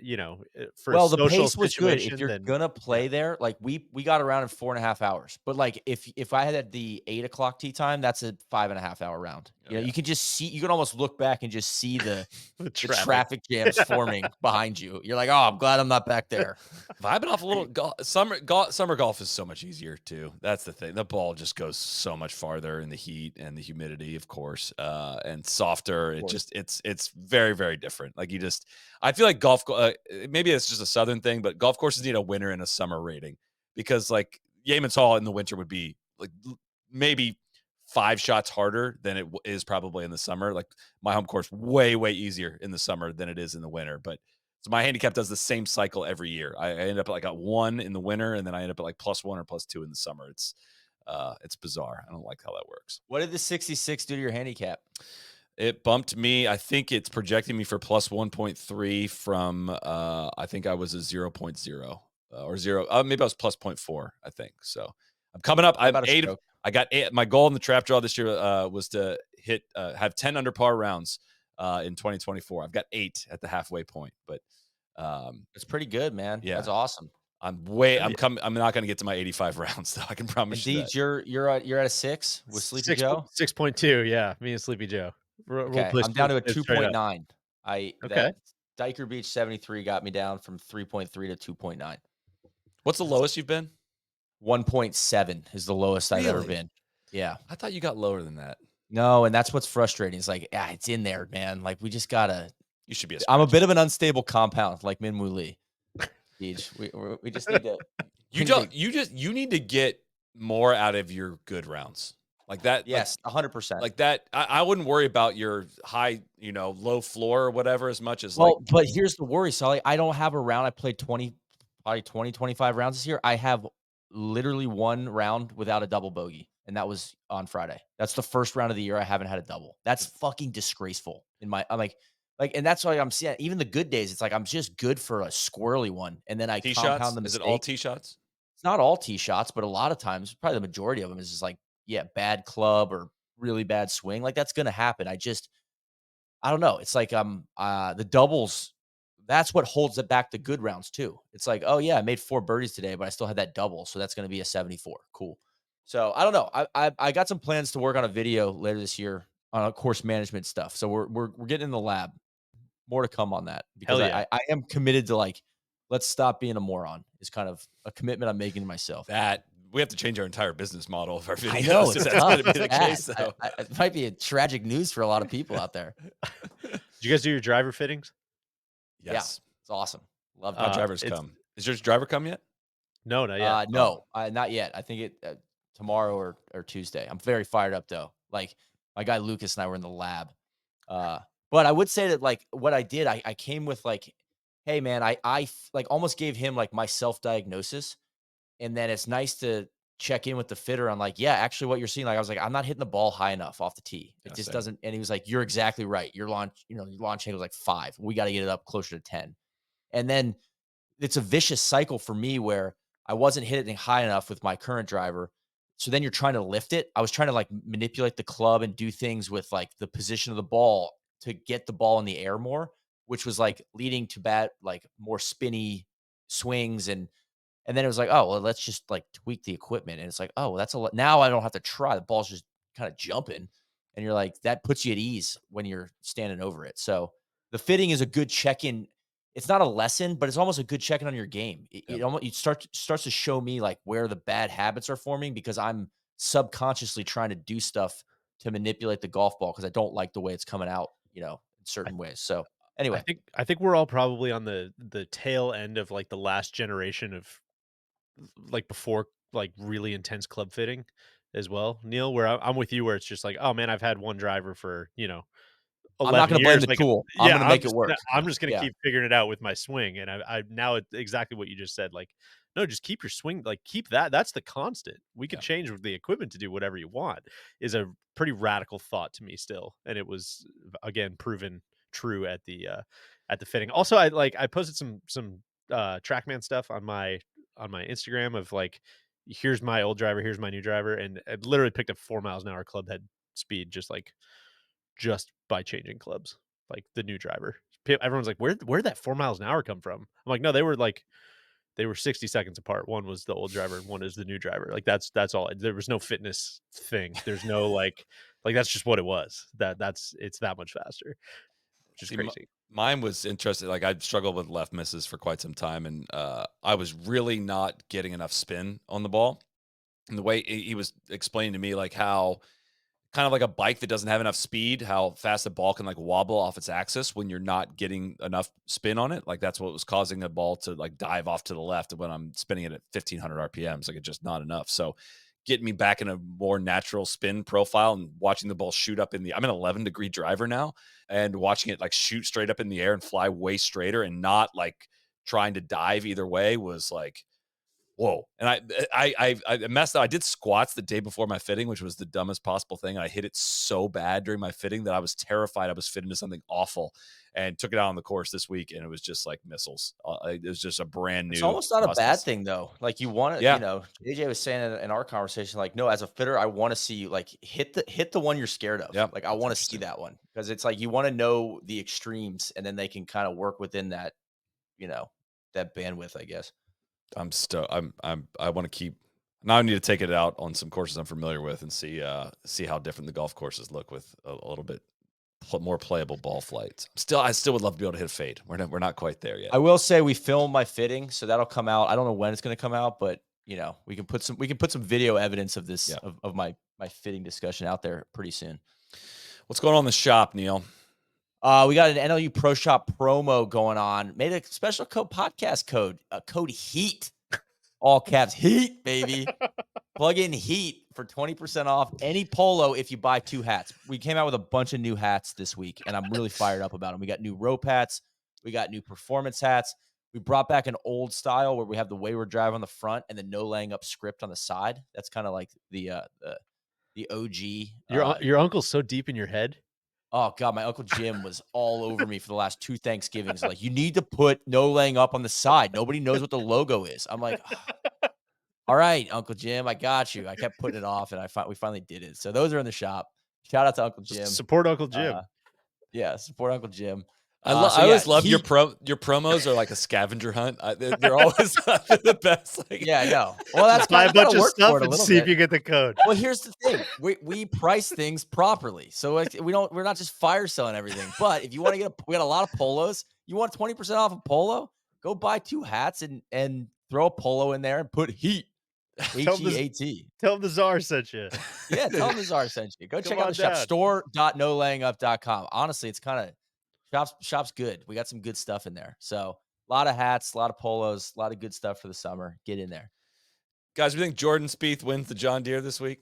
for a Well, the social pace was good. If situation you're than gonna yeah. play there, like we got around in 4.5 hours. But like if I had the 8 o'clock tee time, that's a 5.5 hour round. Oh, yeah. You can just see, you can almost look back and just see the The the traffic. traffic jams forming behind you. You're like, oh, I'm glad I'm not back there. Vibing off a little summer golf is so much easier too. That's the thing. The ball just goes so much farther in the heat and the humidity, of course, and softer. It's very very different. Like I feel like maybe it's just a southern thing, but golf courses need a winter and a summer rating because like Yeaman's Hall in the winter would be like maybe 5 shots harder than it is probably in the summer. Like my home course way way easier in the summer than it is in the winter, but. So my handicap does the same cycle every year. I end up at like a 1 in the winter, and then I end up at like +1 or +2 in the summer. It's bizarre. I don't like how that works. What did the 66 do to your handicap? It bumped me. I think it's projecting me for +1.3 from I think I was a 0.0 or 0. Maybe I was +0.4. I think so. I'm coming up. How I have about a 8. stroke? I got 8. My goal in the trap draw this year was to have 10 under par rounds in 2024. I've got 8 at the halfway point, but It's pretty good, man. yeah, That's awesome. I'm Yeah. not going to get to my 85 rounds though. I can promise you that. Indeed, you're at a 6 with Sleepy Six Joe. 6.2. Yeah, me and Sleepy Joe. We'll Okay, play. I'm down to a Play straight up. 2.9. I Okay. that Diker Beach 73 got me down from 3.3 to 2.9. What's the lowest you've been? 1.7 is the lowest I've ever Really? been. Yeah. I thought you got lower than that. No, and that's what's frustrating. It's like, yeah, it's in there, man. Like we just gotta. You should be a I'm a scratch. bit of an unstable compound, like Min Woo Lee. Deej. We just need to. You need to get more out of your good rounds. Like that. Yes, 100%. Like that. I wouldn't worry about your high, low floor or whatever as much as Well, but here's the worry, Sully. I don't have a round. I played 25 rounds this year. I have literally one round without a double bogey, and that was on Friday. That's the first round of the year I haven't had a double. That's fucking disgraceful. I'm like, and that's why I'm seeing even the good days. It's like I'm just good for a squirrely one, and then I tee compound shots. the Is it mistake. all tee shots? It's not all tee shots, but a lot of times, probably the majority of them is just like, yeah, bad club or really bad swing. Like that's gonna happen. I don't know. It's like the doubles. That's what holds it back the good rounds too. It's like, oh yeah, I made 4 birdies today, but I still had that double, so that's going to be a 74. Cool. So I don't know. I got some plans to work on a video later this year on course management stuff. So we're getting in the lab. More to come on that because Hell yeah. I am committed to like, let's stop being a moron. Is kind of a commitment I'm making to myself. That we have to change our entire business model of our videos. I know if it's that's tough. going to be the It's case. bad. So It might be a tragic news for a lot of people out there. Did you guys do your driver fittings? yes, It's awesome. Love my that. drivers it's come. Is your driver come yet? No, not yet. No, not yet. I think it tomorrow or Tuesday. I'm very fired up though. Like my guy Lucas and I were in the lab. But I would say that like what I did, I came with like, hey man, like almost gave him like my self-diagnosis. And then it's nice to check in with the fitter on like, yeah, actually what you're seeing. Like I was like, I'm not hitting the ball high enough off the tee. It Yeah, just same. doesn't. And he was like, you're exactly right. Your launch angle was like 5. We got to get it up closer to 10. And then it's a vicious cycle for me where I wasn't hitting high enough with my current driver. So then you're trying to lift it. I was trying to like manipulate the club and do things with like the position of the ball to get the ball in the air more, which was like leading to like more spinny swings. And then it was like, oh, well, let's just like tweak the equipment. And it's like, oh, well, that's a lot. Now I don't have to try. The ball's just kind of jumping. And you're like, that puts you at ease when you're standing over it. So the fitting is a good check-in. It's not a lesson, but it's almost a good check-in on your game. It almost starts to show me like where the bad habits are forming because I'm subconsciously trying to do stuff to manipulate the golf ball because I don't like the way it's coming out, in certain ways. So anyway, I think we're all probably on the tail end of like the last generation of like before like really intense club fitting as well, Neil. Where I'm with you, where it's just like, oh man, I've had one driver for I'm not 11 going to blame years. the Like, tool. I'm yeah, going to make it work. I'm just gonna Yeah. keep figuring it out with my swing, and I now it's exactly what you just said. Like, no, just keep your swing, like keep that. That's the constant. We could change the equipment to do whatever you want. Is a pretty radical thought to me still, and it was again proven true at the fitting. Also, I posted some TrackMan stuff on my Instagram of like, here's my old driver, here's my new driver, and I literally picked up 4 miles an hour club head speed just by changing clubs, like the new driver. Everyone's like, where'd that 4 miles an hour come from? I'm like, no, they were 60 seconds apart. One was the old driver and one is the new driver. Like that's all. There was no fitness thing. There's no like that's just what it was. It's that much faster, which is See, crazy. mine was interesting. Like I've struggled with left misses for quite some time, and I was really not getting enough spin on the ball. And the way he was explaining to me, like how kind of like a bike that doesn't have enough speed, how fast the ball can like wobble off its axis when you're not getting enough spin on it. Like that's what was causing the ball to like dive off to the left when I'm spinning it at 1500 RPMs. Like it's just not enough. So getting me back in a more natural spin profile and watching the ball shoot up I'm an 11-degree driver now, and watching it like shoot straight up in the air and fly way straighter and not like trying to dive either way was like, whoa. And I messed up. I did squats the day before my fitting, which was the dumbest possible thing. I hit it so bad during my fitting that I was terrified I was fitting to something awful, and took it out on the course this week, and it was just like missiles. It was just a brand new. It's almost not a bad process. thing though. Like you want to, Yeah. you know, AJ was saying in our conversation, like, no, as a fitter, I want to see you like hit the one you're scared of. Yep, Like I that's want to see interesting. that one because it's like you want to know the extremes, and then they can kind of work within that, you know, that bandwidth, I guess. I want to keep. Now I need to take it out on some courses I'm familiar with and see how different the golf courses look with a little bit more playable ball flights. I still would love to be able to hit a fade. We're not quite there yet. I will say we filmed my fitting, so that'll come out. I don't know when it's going to come out, but you know, we can put some video evidence of this of my fitting discussion out there pretty soon. What's going on in the shop, Neil? We got an NLU Pro Shop promo going on. Made a special podcast code, code HEAT, all caps, HEAT, baby. Plug in HEAT for 20% off any polo if you buy 2 hats. We came out with a bunch of new hats this week, and I'm really fired up about them. We got new rope hats. We got new performance hats. We brought back an old style where we have the wayward drive on the front and the no laying up script on the side. That's kind of like the OG. Your uncle's so deep in your head. Oh God, my Uncle Jim was all over me for the last 2 Thanksgivings. Like, you need to put no laying up on the side. Nobody knows what the logo is. I'm like, oh, all right, Uncle Jim, I got you. I kept putting it off, and we finally did it. So those are in the shop. Shout out to Uncle Jim. Support Uncle Jim. Yeah, support Uncle Jim. I always love your promos are like a scavenger hunt. They're always the best. Like, yeah, I know. Well, that's buy a bunch of stuff and see if you get the code. Well, here's the thing: we price things properly, so we're not just fire selling everything. But if you want to we got a lot of polos. You want 20% off a polo? Go buy 2 hats and throw a polo in there and put HEAT. HEAT. Tell them the Czar sent you. Yeah, tell them the Czar sent you. Go check out the shop, store.nolayingup.com. Honestly, it's kind of shop's good. We got some good stuff in there. So a lot of hats, a lot of polos, a lot of good stuff for the summer. Get in there. Guys, we think Jordan Spieth wins the John Deere this week.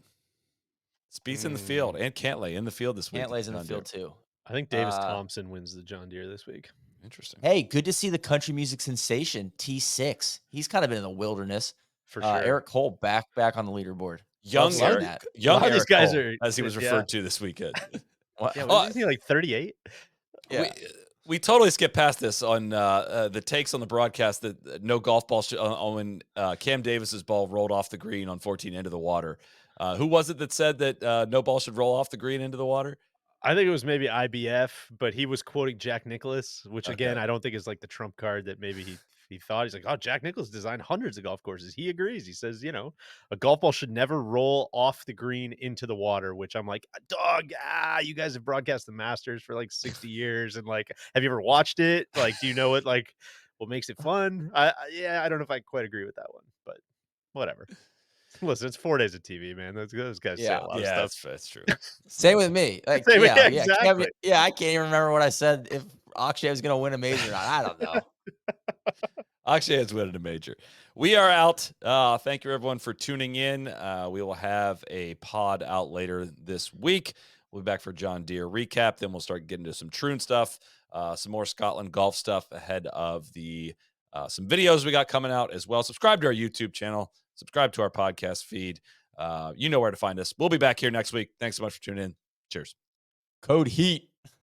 Spieth's in the field, and Cantlay in the field this week. Cantlay's in the field too. I think Davis Thompson wins the John Deere this week. Interesting. Hey, good to see the country music sensation T6. He's kind of been in the wilderness. For sure. Eric Cole back on the leaderboard. Young Eric these guys Cole, are, as he was referred to this weekend. Yeah, wasn't he like 38? Yeah. We totally skipped past this on the takes on the broadcast that no golf ball when Cam Davis's ball rolled off the green on 14 into the water. Who was it that said that no ball should roll off the green into the water? I think it was maybe IBF, but he was quoting Jack Nicklaus, which again I don't think is like the trump card that maybe he thought. He's like, oh, Jack Nicklaus designed hundreds of golf courses. He agrees. He says, you know, a golf ball should never roll off the green into the water, which I'm like, dog, you guys have broadcast the Masters for like 60 years. And like, have you ever watched it? Like, do you know what makes it fun? I don't know if I quite agree with that one, but whatever. Listen, it's 4 days of TV, man. Those guys say a lot of stuff. That's true. Same with me. Like, exactly. I can't even remember what I said if Akshay was going to win a major or not. I don't know. Akshay has winning a major. We are out. Thank you, everyone, for tuning in. We will have a pod out later this week. We'll be back for John Deere recap. Then we'll start getting to some Troon stuff, some more Scotland golf stuff ahead of the some videos we got coming out as well. Subscribe to our YouTube channel. Subscribe to our podcast feed. You know where to find us. We'll be back here next week. Thanks so much for tuning in. Cheers. Code HEAT.